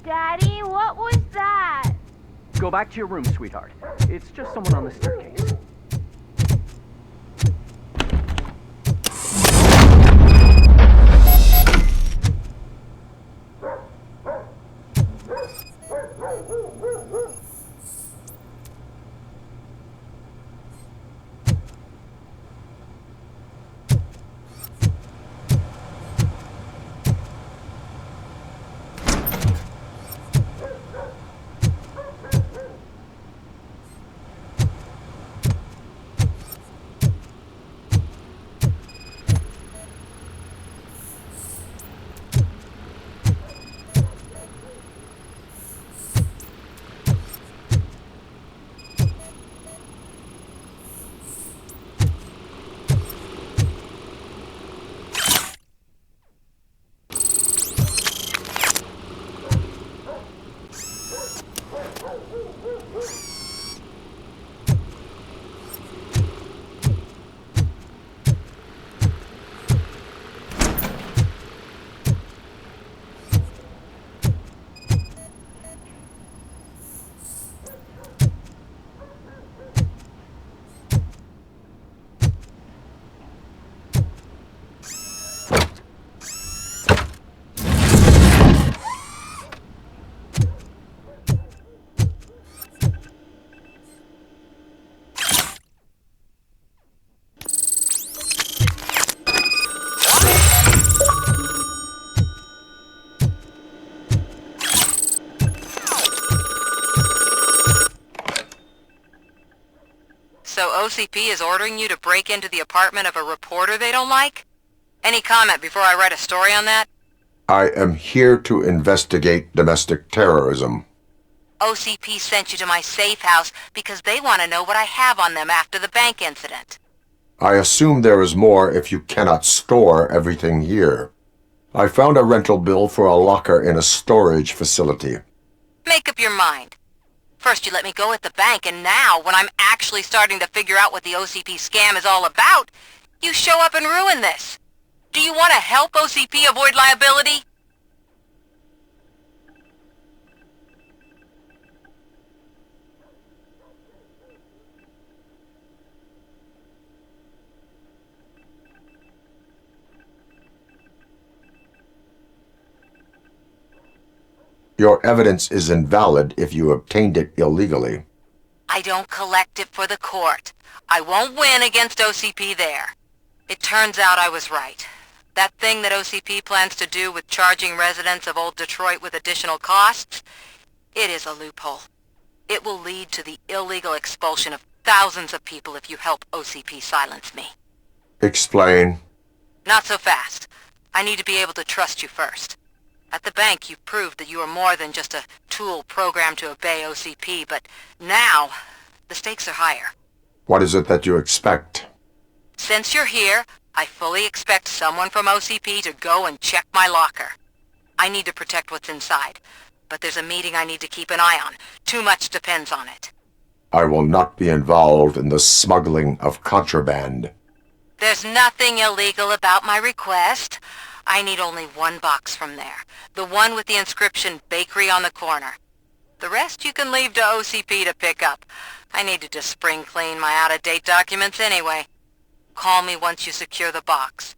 Daddy, what was that? Go back to your room, sweetheart. It's just someone on the staircase. So OCP is ordering you to break into the apartment of a reporter they don't like? Any comment before I write a story on that? I am here to investigate domestic terrorism. OCP sent you to my safe house because they want to know what I have on them after the bank incident. I assume there is more if you cannot store everything here. I found a rental bill for a locker in a storage facility. Make up your mind. First you let me go at the bank, and now, when I'm actually starting to figure out what the OCP scam is all about, You show up and ruin this. Do you want to help OCP avoid liability? Your evidence is invalid if you obtained it illegally. I don't collect it for the court. I won't win against OCP there. It turns out I was right. That thing that OCP plans to do with charging residents of Old Detroit with additional costs, it is a loophole. It will lead to the illegal expulsion of thousands of people if you help OCP silence me. Explain. Not so fast. I need to be able to trust you first. At the bank, you proved that you are more than just a tool programmed to obey OCP, but now, the stakes are higher. What is it that you expect? Since you're here, I fully expect someone from OCP to go and check my locker. I need to protect what's inside, but there's a meeting I need to keep an eye on. Too much depends on it. I will not be involved in the smuggling of contraband. There's nothing illegal about my request. I need only one box from there. The one with the inscription Bakery on the corner. The rest you can leave to OCP to pick up. I needed to spring clean my out-of-date documents anyway. Call me once you secure the box.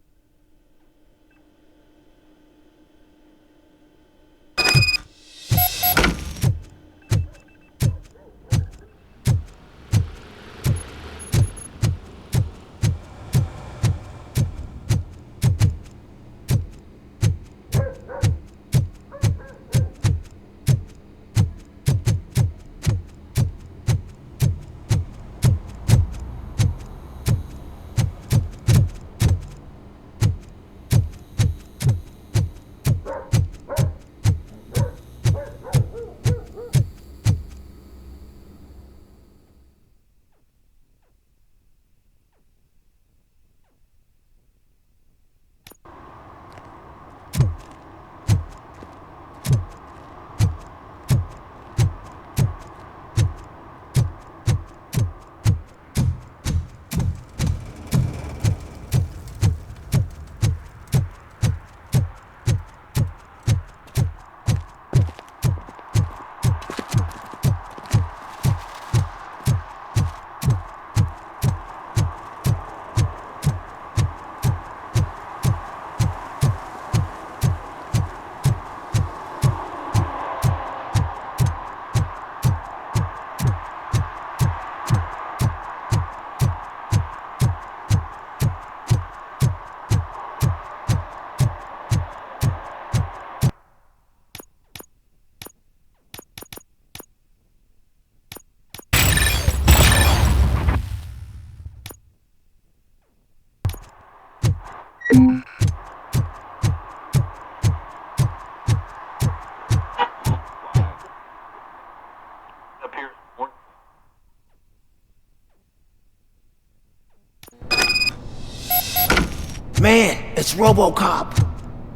Man, it's Robocop.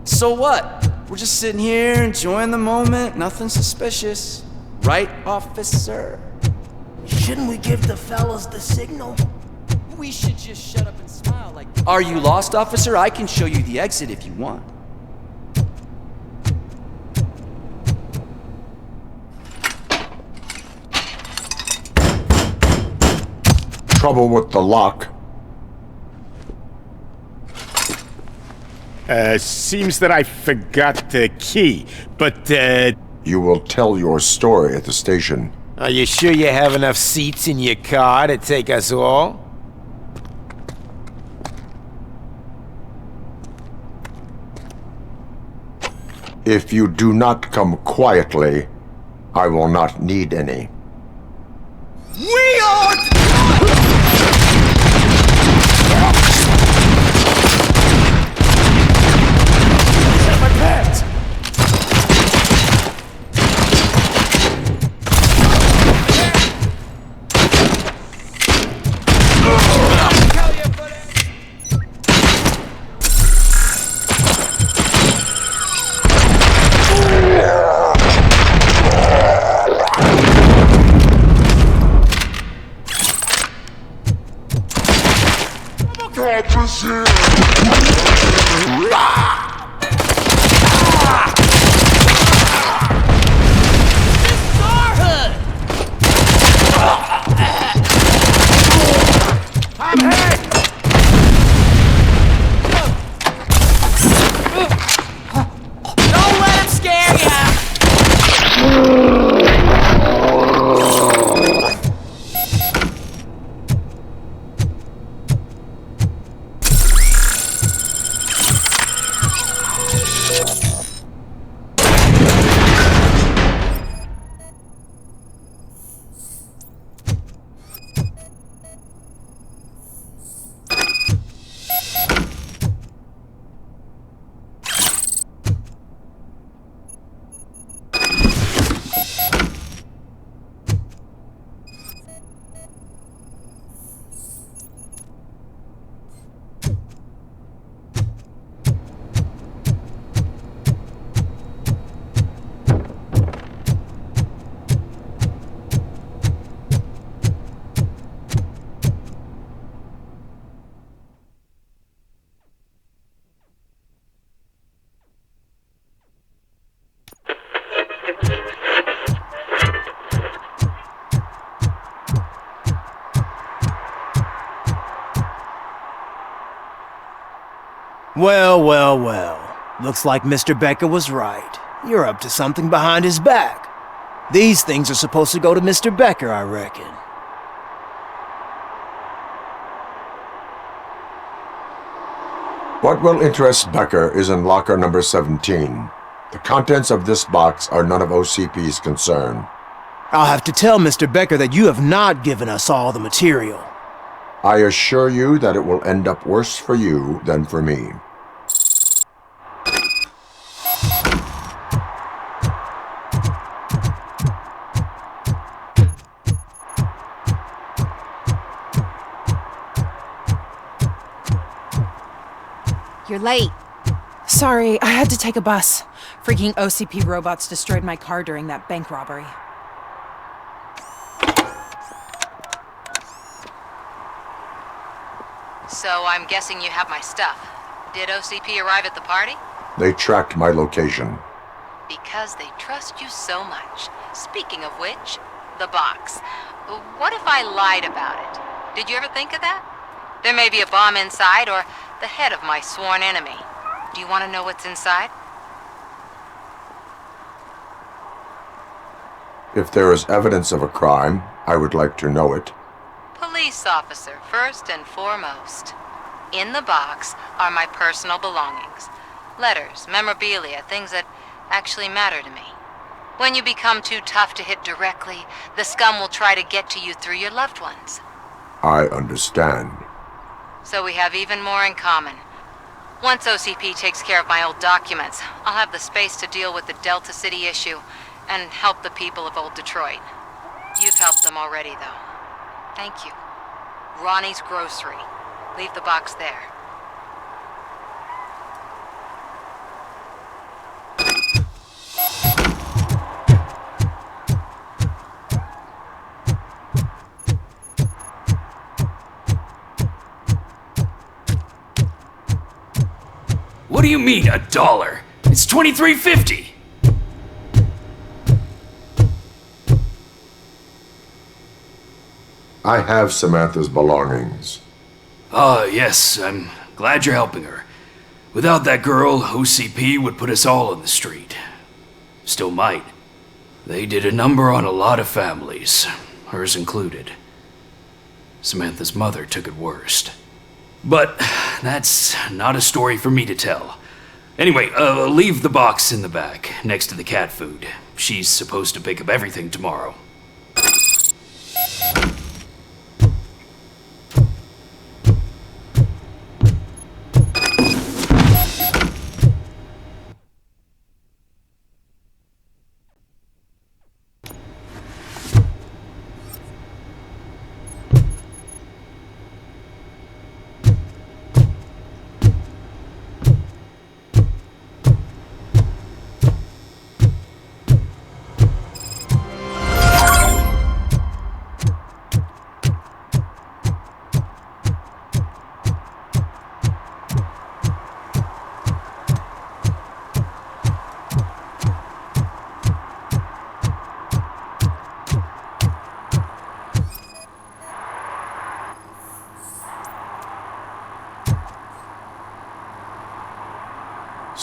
So what? We're just sitting here enjoying the moment, nothing suspicious. Right, officer? Shouldn't we give the fellas the signal? We should just shut up and smile like... Are you lost, officer? I can show you the exit if you want. Trouble with the lock. Seems that I forgot the key, but, You will tell your story at the station. Are you sure you have enough seats in your car to take us all? If you do not come quietly, I will not need any. We are... my pants! I'm hit! Don't let him scare ya! Well, well, well. Looks like Mr. Becker was right. You're up to something behind his back. These things are supposed to go to Mr. Becker, I reckon. What will interest Becker is in locker number 17. The contents of this box are none of OCP's concern. I'll have to tell Mr. Becker that you have not given us all the material. I assure you that it will end up worse for you than for me. You're late. Sorry, I had to take a bus. Freaking OCP robots destroyed my car during that bank robbery. So I'm guessing you have my stuff. Did OCP arrive at the party? They tracked my location. Because they trust you so much. Speaking of which, the box. What if I lied about it? Did you ever think of that? There may be a bomb inside or the head of my sworn enemy. Do you want to know what's inside? If there is evidence of a crime, I would like to know it. Police officer, first and foremost. In the box are my personal belongings. Letters, memorabilia, things that actually matter to me. When you become too tough to hit directly, the scum will try to get to you through your loved ones. I understand. So we have even more in common. Once OCP takes care of my old documents, I'll have the space to deal with the Delta City issue and help the people of Old Detroit. You've helped them already, though. Thank you. Ronnie's Grocery. Leave the box there. What do you mean, $1? It's $23.50! I have Samantha's belongings. Yes, I'm glad you're helping her. Without that girl, OCP would put us all on the street. Still might. They did a number on a lot of families, hers included. Samantha's mother took it worst. But that's not a story for me to tell. Anyway, leave the box in the back, next to the cat food. She's supposed to pick up everything tomorrow.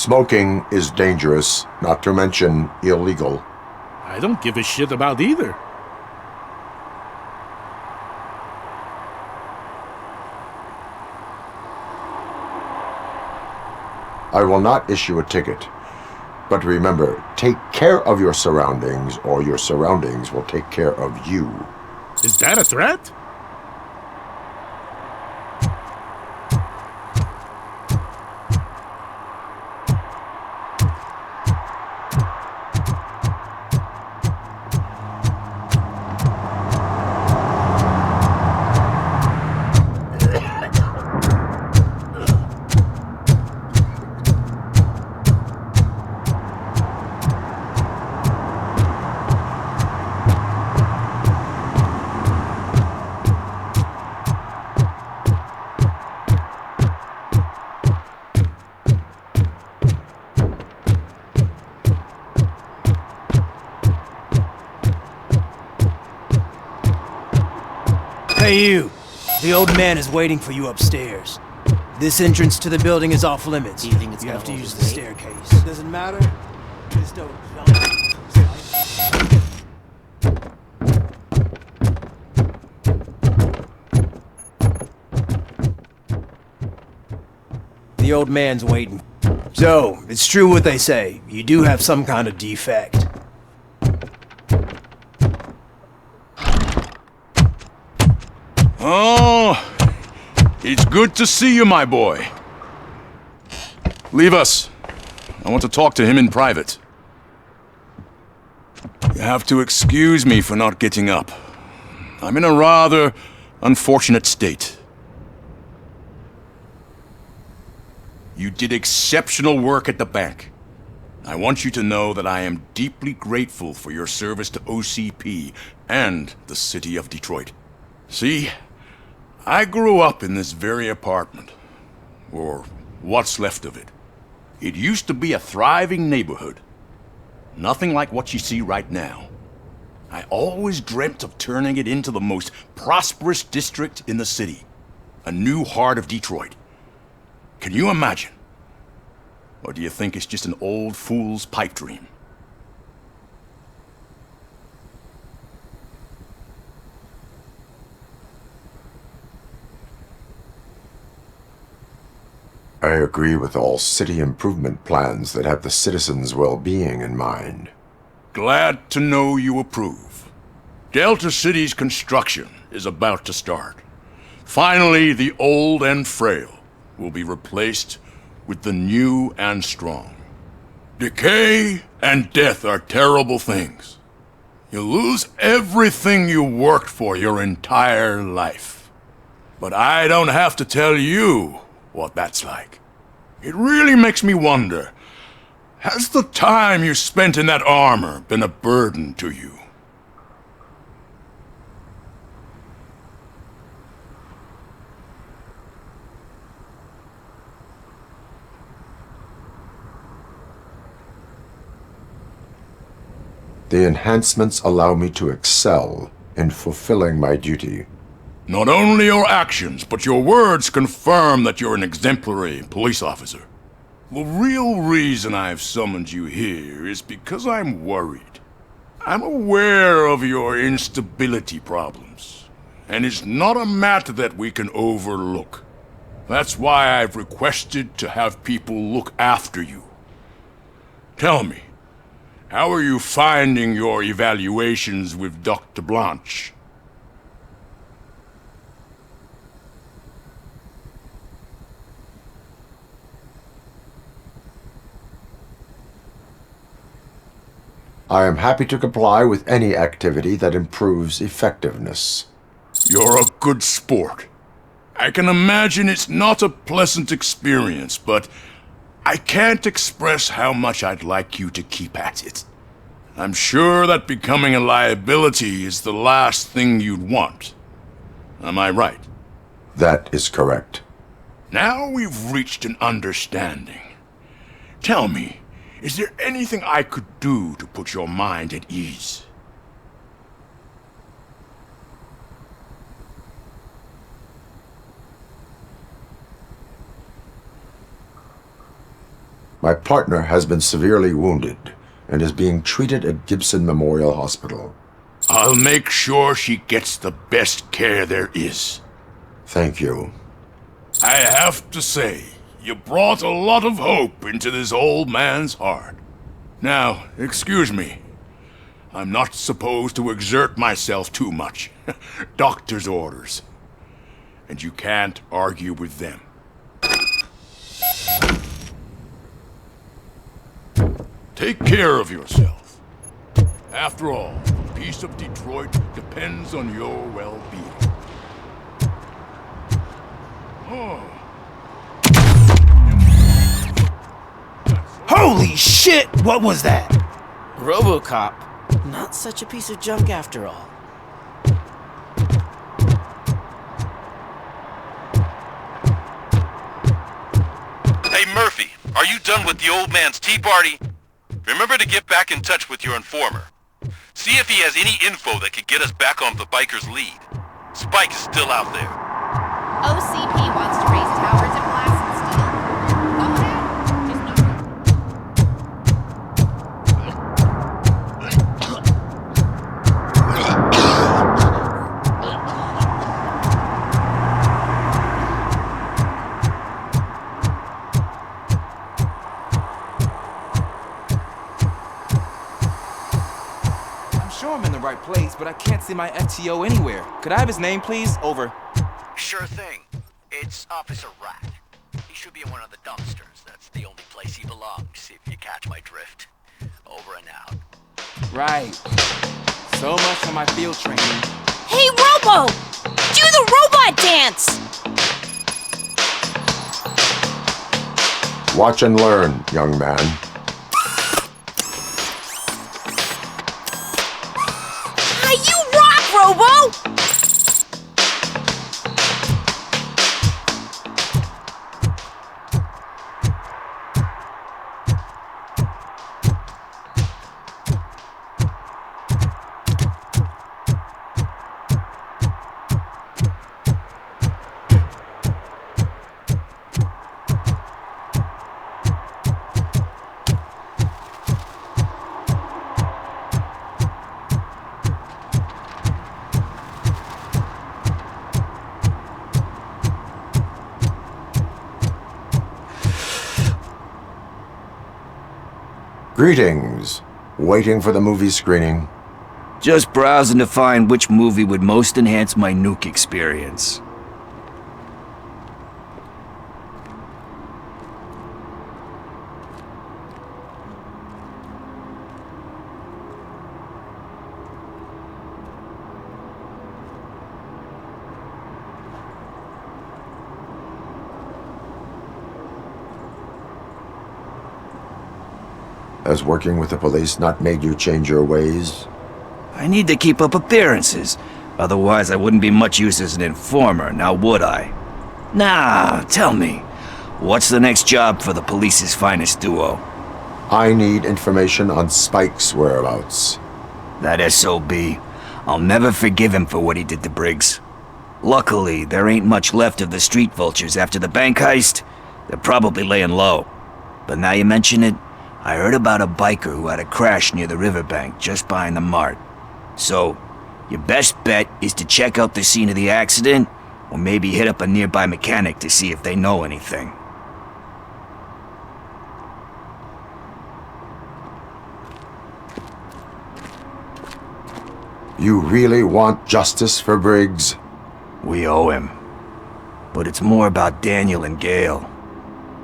Smoking is dangerous, not to mention illegal. I don't give a shit about either. I will not issue a ticket. But remember, take care of your surroundings, or your surroundings will take care of you. Is that a threat? Hey you! The old man is waiting for you upstairs. This entrance to the building is off limits. Do you think it's You gonna have to hold use his the weight? staircase. Doesn't matter. Just don't The old man's waiting. So, it's true what they say. You do have some kind of defect. Oh, it's good to see you, my boy. Leave us. I want to talk to him in private. You have to excuse me for not getting up. I'm in a rather unfortunate state. You did exceptional work at the bank. I want you to know that I am deeply grateful for your service to OCP and the city of Detroit. See, I grew up in this very apartment, or what's left of it. It used to be a thriving neighborhood. Nothing like what you see right now. I always dreamt of turning it into the most prosperous district in the city. A new heart of Detroit. Can you imagine? Or do you think it's just an old fool's pipe dream? I agree with all city improvement plans that have the citizens' well-being in mind. Glad to know you approve. Delta City's construction is about to start. Finally, the old and frail will be replaced with the new and strong. Decay and death are terrible things. You lose everything you worked for your entire life. But I don't have to tell you what that's like. It really makes me wonder, has the time you spent in that armor been a burden to you? The enhancements allow me to excel in fulfilling my duty. Not only your actions, but your words confirm that you're an exemplary police officer. The real reason I've summoned you here is because I'm worried. I'm aware of your instability problems, and it's not a matter that we can overlook. That's why I've requested to have people look after you. Tell me, how are you finding your evaluations with Dr. Blanche? I am happy to comply with any activity that improves effectiveness. You're a good sport. I can imagine it's not a pleasant experience, but I can't express how much I'd like you to keep at it. I'm sure that becoming a liability is the last thing you'd want. Am I right? That is correct. Now we've reached an understanding. Tell me, is there anything I could do to put your mind at ease? My partner has been severely wounded and is being treated at Gibson Memorial Hospital. I'll make sure she gets the best care there is. Thank you. I have to say, you brought a lot of hope into this old man's heart. Now, excuse me. I'm not supposed to exert myself too much. Doctor's orders. And you can't argue with them. Take care of yourself. After all, the peace of Detroit depends on your well-being. Oh. Holy shit! What was that? Robocop. Not such a piece of junk after all. Hey Murphy, are you done with the old man's tea party? Remember to get back in touch with your informer. See if he has any info that could get us back on the biker's lead. Spike is still out there. OCP wants to raise towers of glass and steel. Go ahead. Just know. I'm sure I'm in the right place, but I can't see my FTO anywhere. Could I have his name, please? Over. Sure thing. It's Officer Rat. He should be in one of the dumpsters. That's the only place he belongs, if you catch my drift. Over and out. Right. So much for my field training. Hey, Robo! Do the robot dance! Watch and learn, young man. You rock, Robo! Greetings. Waiting for the movie screening? Just browsing to find which movie would most enhance my nuke experience. Has working with the police not made you change your ways? I need to keep up appearances. Otherwise, I wouldn't be much use as an informer, now would I? Nah, tell me. What's the next job for the police's finest duo? I need information on Spike's whereabouts. That SOB. I'll never forgive him for what he did to Briggs. Luckily, there ain't much left of the street vultures after the bank heist. They're probably laying low. But now you mention it, I heard about a biker who had a crash near the riverbank just behind the mart. So, your best bet is to check out the scene of the accident, or maybe hit up a nearby mechanic to see if they know anything. You really want justice for Briggs? We owe him. But it's more about Daniel and Gale.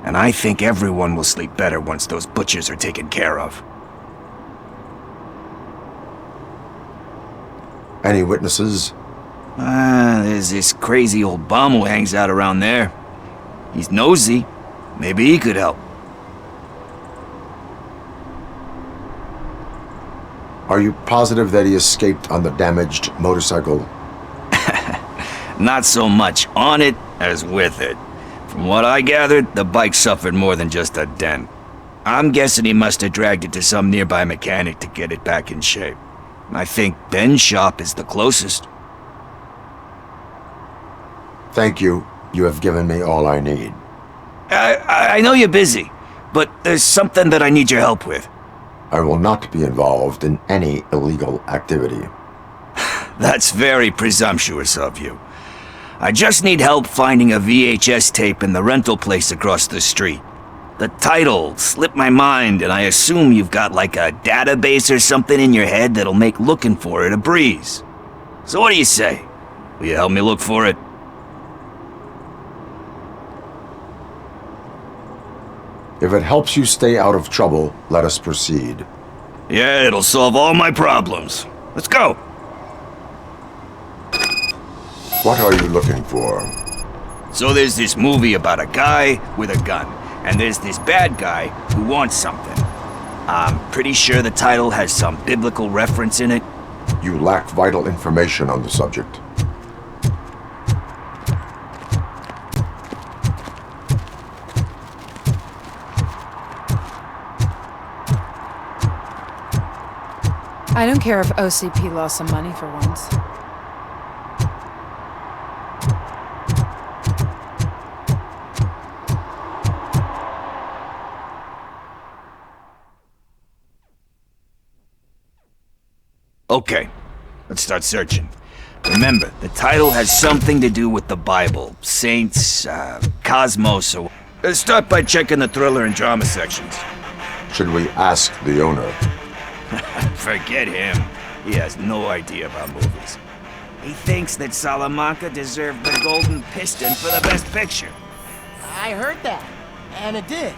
And I think everyone will sleep better once those butchers are taken care of. Any witnesses? There's this crazy old bum who hangs out around there. He's nosy. Maybe he could help. Are you positive that he escaped on the damaged motorcycle? Not so much on it as with it. From what I gathered, the bike suffered more than just a dent. I'm guessing he must have dragged it to some nearby mechanic to get it back in shape. I think Ben's shop is the closest. Thank you. You have given me all I need. I know you're busy, but there's something that I need your help with. I will not be involved in any illegal activity. That's very presumptuous of you. I just need help finding a VHS tape in the rental place across the street. The title slipped my mind, and I assume you've got like a database or something in your head that'll make looking for it a breeze. So what do you say? Will you help me look for it? If it helps you stay out of trouble, let us proceed. Yeah, it'll solve all my problems. Let's go! What are you looking for? So there's this movie about a guy with a gun, and there's this bad guy who wants something. I'm pretty sure the title has some biblical reference in it. You lack vital information on the subject. I don't care if OCP lost some money for once. Okay, let's start searching. Remember, the title has something to do with the Bible, saints, cosmos, or... Let's start by checking the thriller and drama sections. Should we ask the owner? Forget him. He has no idea about movies. He thinks that Salamanca deserved the Golden Piston for the Best Picture. I heard that, and it did.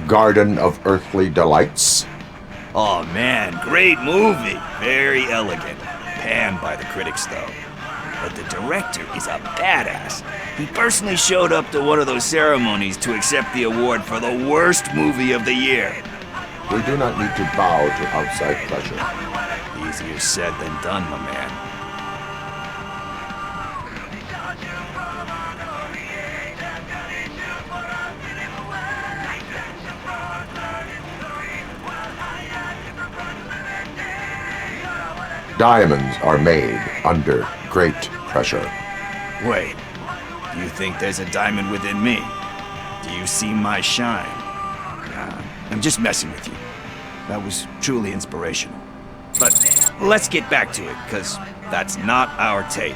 Garden of Earthly Delights? Oh man, great movie. Very elegant. Panned by the critics though. But the director is a badass. He personally showed up to one of those ceremonies to accept the award for the worst movie of the year. We do not need to bow to outside pressure. Easier said than done, my man. Diamonds are made under great pressure. Wait, do you think there's a diamond within me? Do you see my shine? Nah, I'm just messing with you. That was truly inspirational. But let's get back to it, because that's not our tape.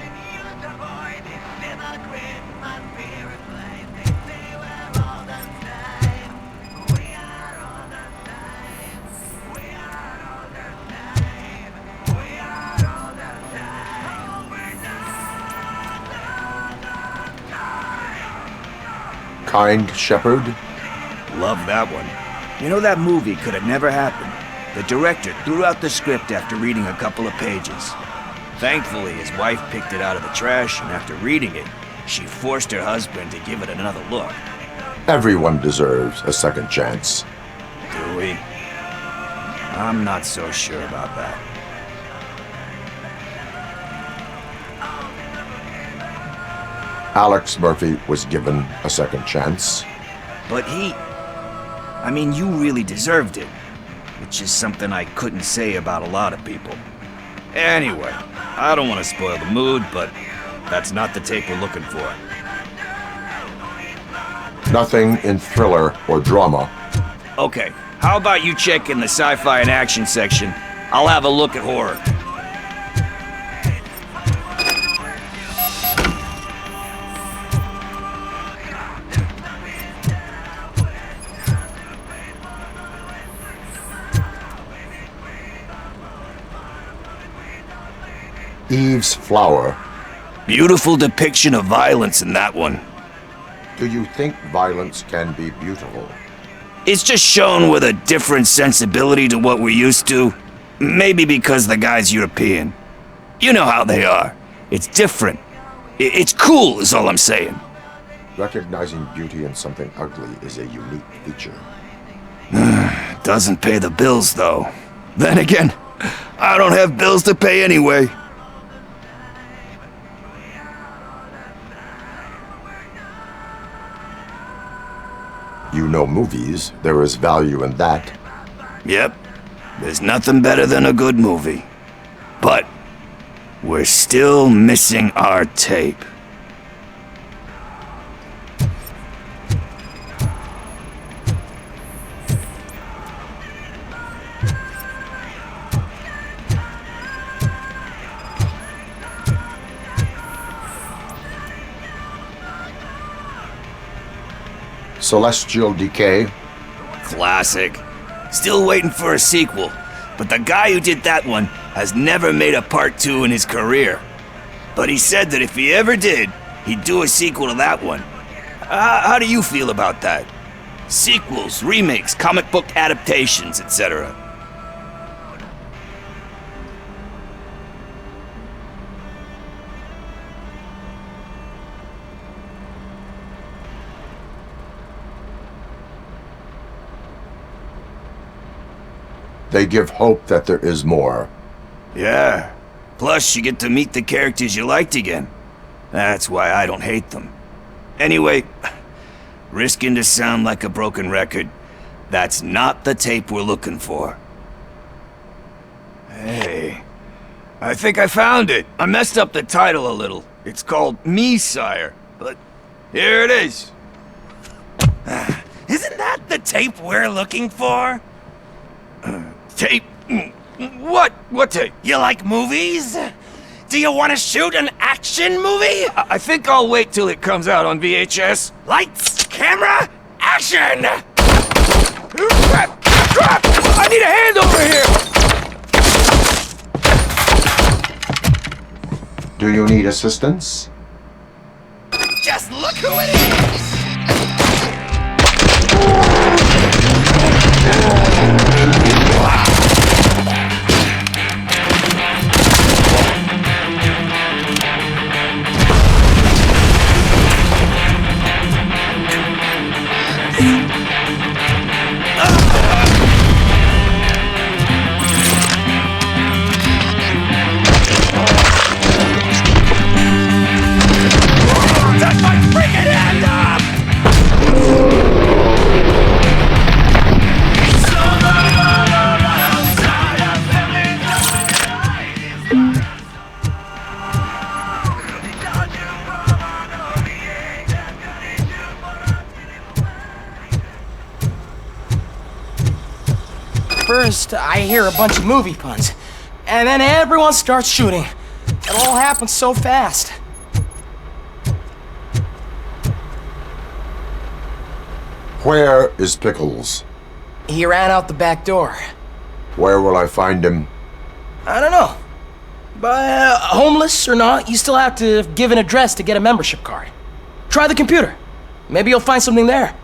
Kind Shepherd? Love that one. You know, that movie could have never happened. The director threw out the script after reading a couple of pages. Thankfully, his wife picked it out of the trash, and after reading it, she forced her husband to give it another look. Everyone deserves a second chance. Do we? I'm not so sure about that. Alex Murphy was given a second chance. But I mean, you really deserved it. Which is something I couldn't say about a lot of people. Anyway, I don't want to spoil the mood, but that's not the tape we're looking for. Nothing in thriller or drama. Okay, how about you check in the sci-fi and action section? I'll have a look at horror. Eve's Flower. Beautiful depiction of violence in that one. Do you think violence can be beautiful? It's just shown with a different sensibility to what we're used to. Maybe because the guy's European. You know how they are. It's different. It's cool is all I'm saying. Recognizing beauty in something ugly is a unique feature. Doesn't pay the bills, though. Then again, I don't have bills to pay anyway. You know movies. There is value in that. Yep. There's nothing better than a good movie. But We're still missing our tape. Celestial Decay? Classic. Still waiting for a sequel, but the guy who did that one has never made a part 2 in his career. But he said that if he ever did, he'd do a sequel to that one. How do you feel about that? Sequels, remakes, comic book adaptations, etc. They give hope that there is more. Yeah. Plus, you get to meet the characters you liked again. That's why I don't hate them. Anyway, risking to sound like a broken record, that's not the tape we're looking for. Hey, I think I found it. I messed up the title a little. It's called Me, Sire, but here it is. Isn't that the tape we're looking for? Tape? What? What tape? You like movies? Do you want to shoot an action movie? I think I'll wait till it comes out on VHS. Lights, camera, action! Crap! Crap! I need a hand over here! Do you need assistance? Just look who it is! First, I hear a bunch of movie puns, and then everyone starts shooting. It all happens so fast. Where is Pickles? He ran out the back door. Where will I find him? I don't know. But homeless or not, you still have to give an address to get a membership card. Try the computer. Maybe you'll find something there.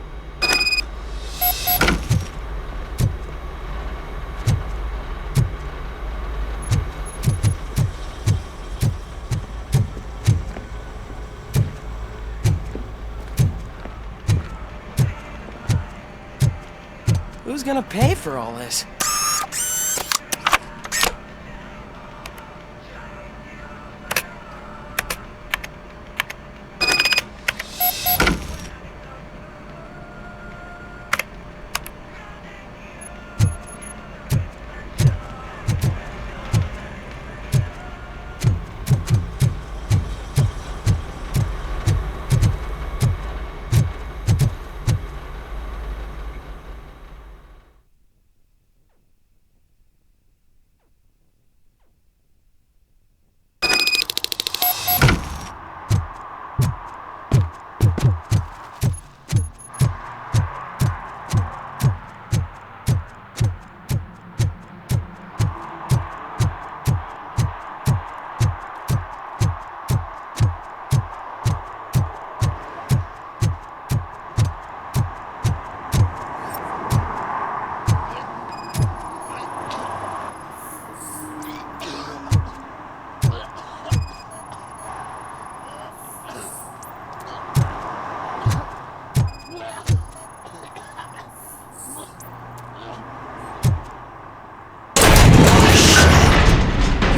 Who's gonna pay for all this?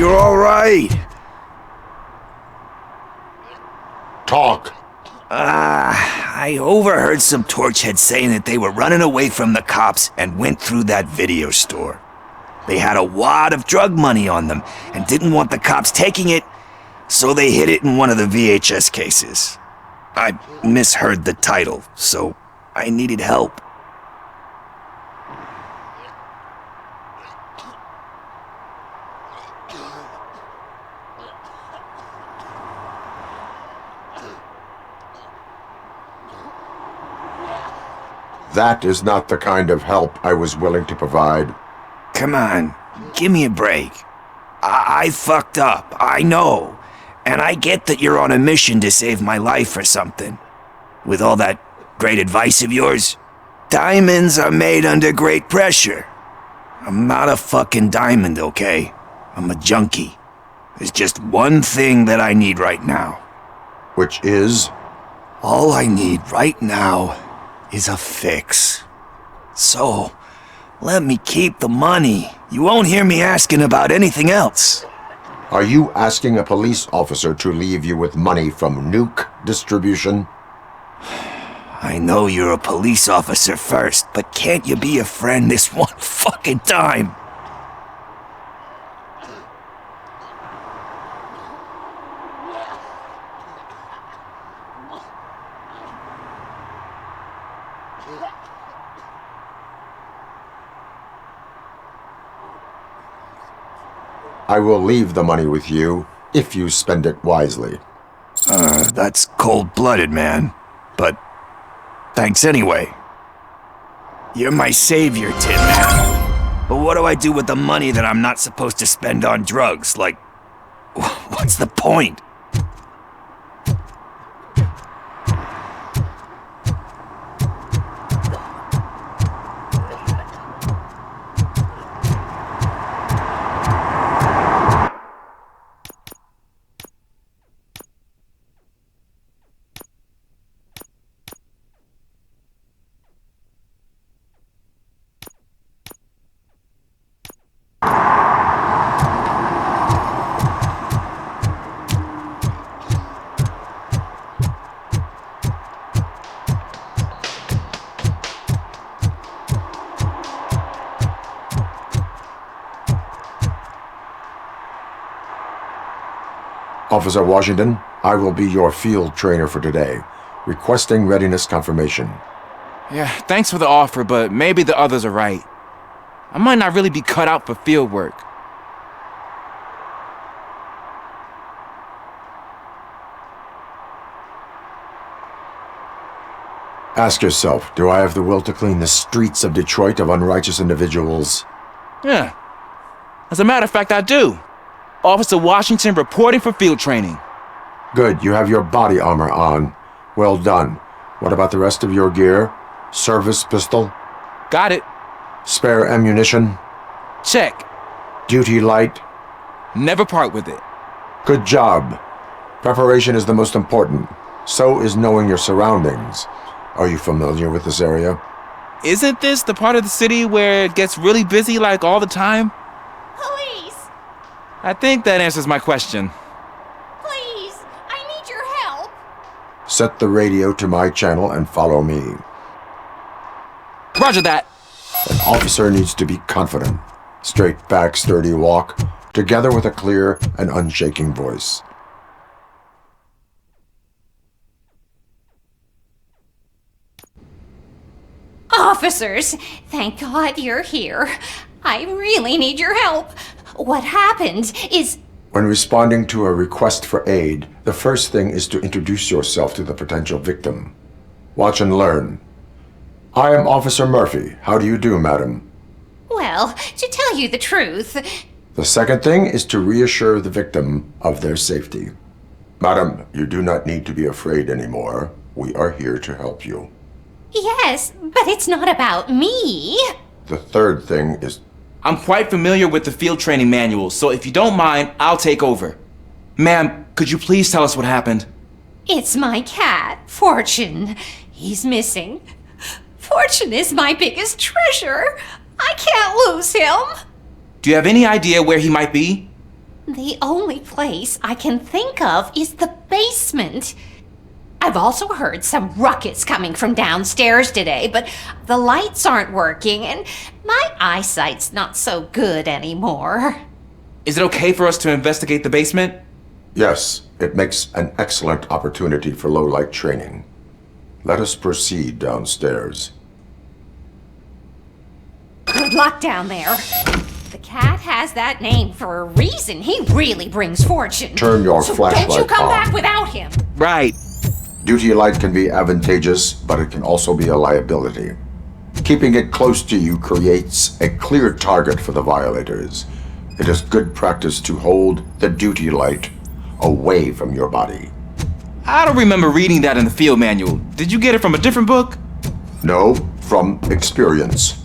You're all right. Talk. I overheard some torchheads saying that they were running away from the cops and went through that video store. They had a wad of drug money on them and didn't want the cops taking it, So they hid it in one of the VHS cases. I misheard the title, so I needed help. That is not the kind of help I was willing to provide. Come on, give me a break. I fucked up, I know. And I get that you're on a mission to save my life or something. With all that great advice of yours, diamonds are made under great pressure. I'm not a fucking diamond, okay? I'm a junkie. There's just one thing that I need right now. Which is? All I need right now is a fix. So, let me keep the money. You won't hear me asking about anything else. Are you asking a police officer to leave you with money from nuke distribution? I know you're a police officer first, but can't you be a friend this one fucking time? I will leave the money with you, if you spend it wisely. That's cold-blooded, man. But thanks anyway. You're my savior, Tin Man. But what do I do with the money that I'm not supposed to spend on drugs? Like, what's the point? Officer Washington, I will be your field trainer for today. Requesting readiness confirmation. Yeah, thanks for the offer, but maybe the others are right. I might not really be cut out for field work. Ask yourself, do I have the will to clean the streets of Detroit of unrighteous individuals? Yeah. As a matter of fact, I do. Officer Washington reporting for field training. Good, you have your body armor on. Well done. What about the rest of your gear? Service pistol? Got it. Spare ammunition? Check. Duty light? Never part with it. Good job. Preparation is the most important. So is knowing your surroundings. Are you familiar with this area? Isn't this the part of the city where it gets really busy like all the time? Police! I think that answers my question. Please! I need your help! Set the radio to my channel and follow me. Roger that. An officer needs to be confident. Straight back, sturdy walk, together with a clear and unshaking voice. Officers, thank God you're here. I really need your help. What happened is... When responding to a request for aid, the first thing is to introduce yourself to the potential victim. Watch and learn. I am Officer Murphy. How do you do, madam? Well, to tell you the truth... The second thing is to reassure the victim of their safety. Madam, you do not need to be afraid anymore. We are here to help you. Yes, but it's not about me. The third thing is... I'm quite familiar with the field training manual, so if you don't mind, I'll take over. Ma'am, could you please tell us what happened? It's my cat, Fortune. He's missing. Fortune is my biggest treasure. I can't lose him. Do you have any idea where he might be? The only place I can think of is the basement. I've also heard some ruckus coming from downstairs today, but the lights aren't working and my eyesight's not so good anymore. Is it okay for us to investigate the basement? Yes, it makes an excellent opportunity for low-light training. Let us proceed downstairs. Good luck down there. The cat has that name for a reason. He really brings fortune. Turn your so flashlight don't you come on. back without him. Right. Duty light can be advantageous, but it can also be a liability. Keeping it close to you creates a clear target for the violators. It is good practice to hold the duty light away from your body. I don't remember reading that in the field manual. Did you get it from a different book? No, from experience.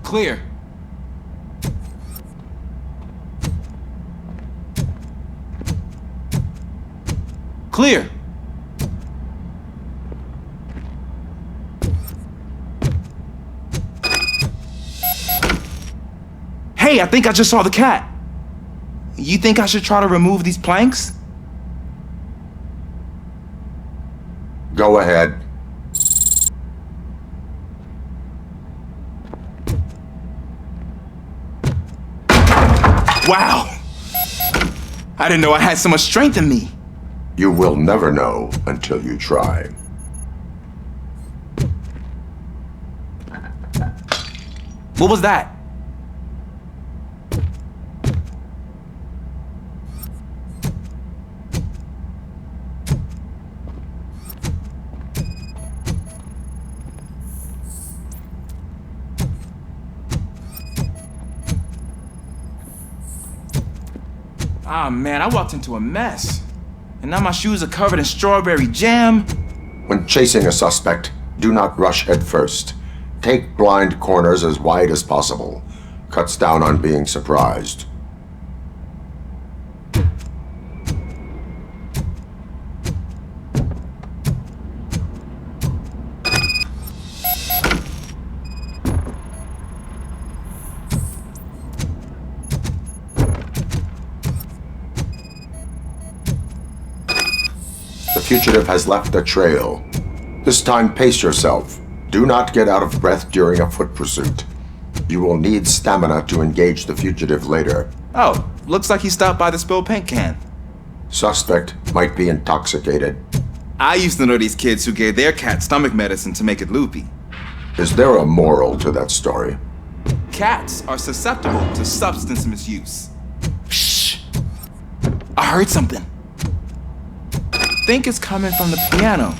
Clear. Clear. Hey, I think I just saw the cat. You think I should try to remove these planks? Go ahead. Wow! I didn't know I had so much strength in me. You will never know until you try. What was that? Ah, man, I walked into a mess. And now my shoes are covered in strawberry jam. When chasing a suspect, do not rush head first. Take blind corners as wide as possible. Cuts down on being surprised. The fugitive has left a trail. This time, pace yourself. Do not get out of breath during a foot pursuit. You will need stamina to engage the fugitive later. Oh, looks like he stopped by the spilled paint can. Suspect might be intoxicated. I used to know these kids who gave their cat stomach medicine to make it loopy. Is there a moral to that story? Cats are susceptible to substance misuse. Shh! I heard something. I think it's coming from the piano.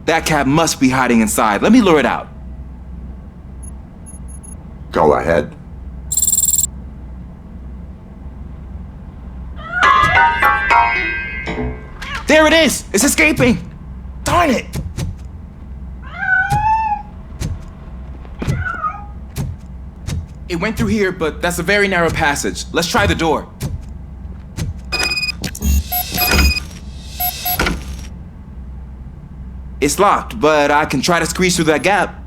That cat must be hiding inside. Let me lure it out. Go ahead. There it is! It's escaping! Darn it! It went through here, but that's a very narrow passage. Let's try the door. It's locked, but I can try to squeeze through that gap.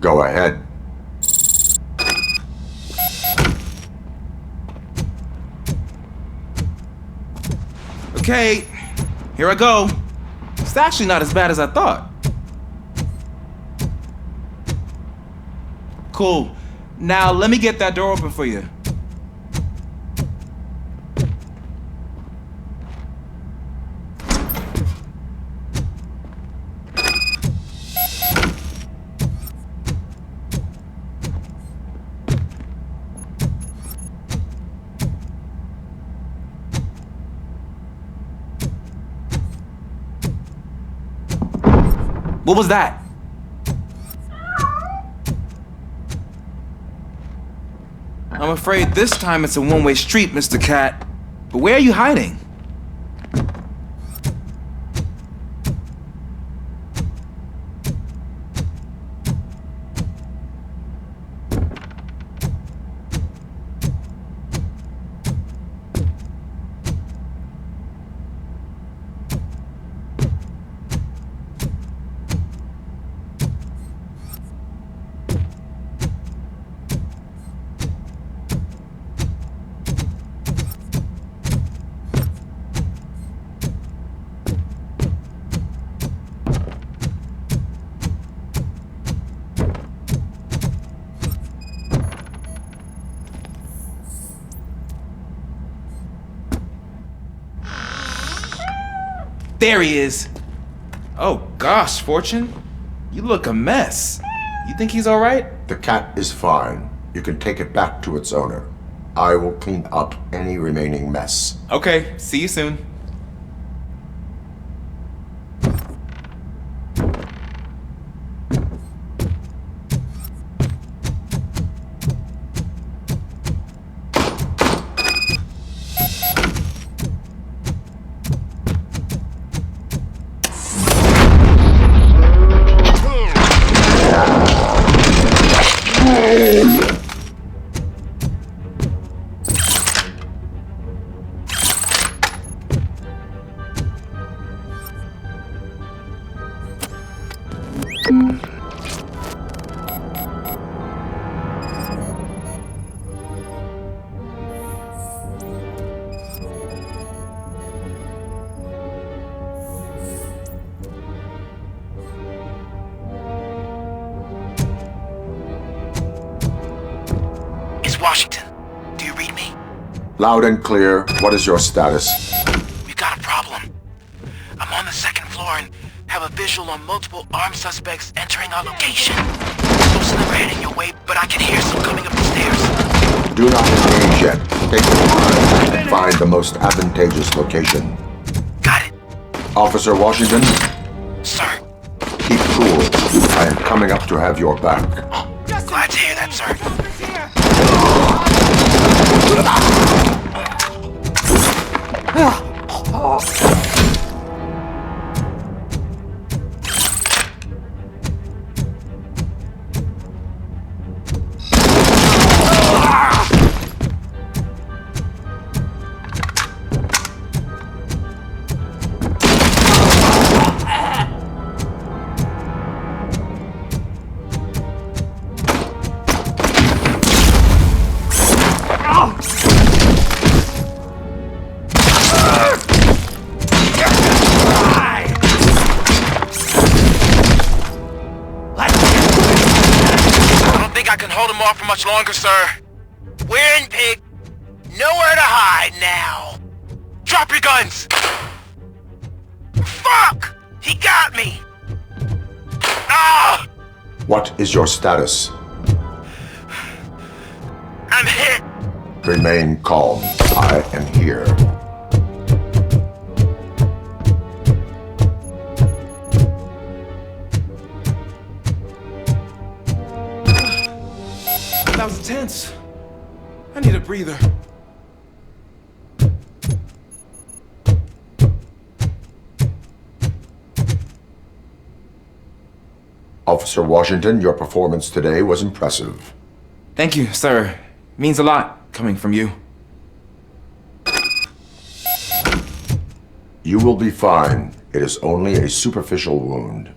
Go ahead. Okay, here I go. It's actually not as bad as I thought. Cool. Now let me get that door open for you. What was that? I'm afraid this time it's a one-way street, Mr. Cat. But where are you hiding? There he is. Oh gosh, Fortune. You look a mess. You think he's alright? The cat is fine. You can take it back to its owner. I will clean up any remaining mess. Okay, see you soon. Washington, do you read me? Loud and clear. What is your status? We've got a problem. I'm on the second floor and have a visual on multiple armed suspects entering our location. Most of them are heading your way, but I can hear some coming up the stairs. Do not engage yet. Take your time and find the most advantageous location. Got it. Officer Washington? Sir. Keep cool. I am coming up to have your back. Glad to hear that, sir. I can hold him off for much longer, sir. We're in, pig. Nowhere to hide now. Drop your guns. Fuck! He got me. Ah! What is your status? I'm hit. Remain calm. I am here. That was intense. I need a breather. Officer Washington, your performance today was impressive. Thank you, sir. Means a lot coming from you. You will be fine. It is only a superficial wound.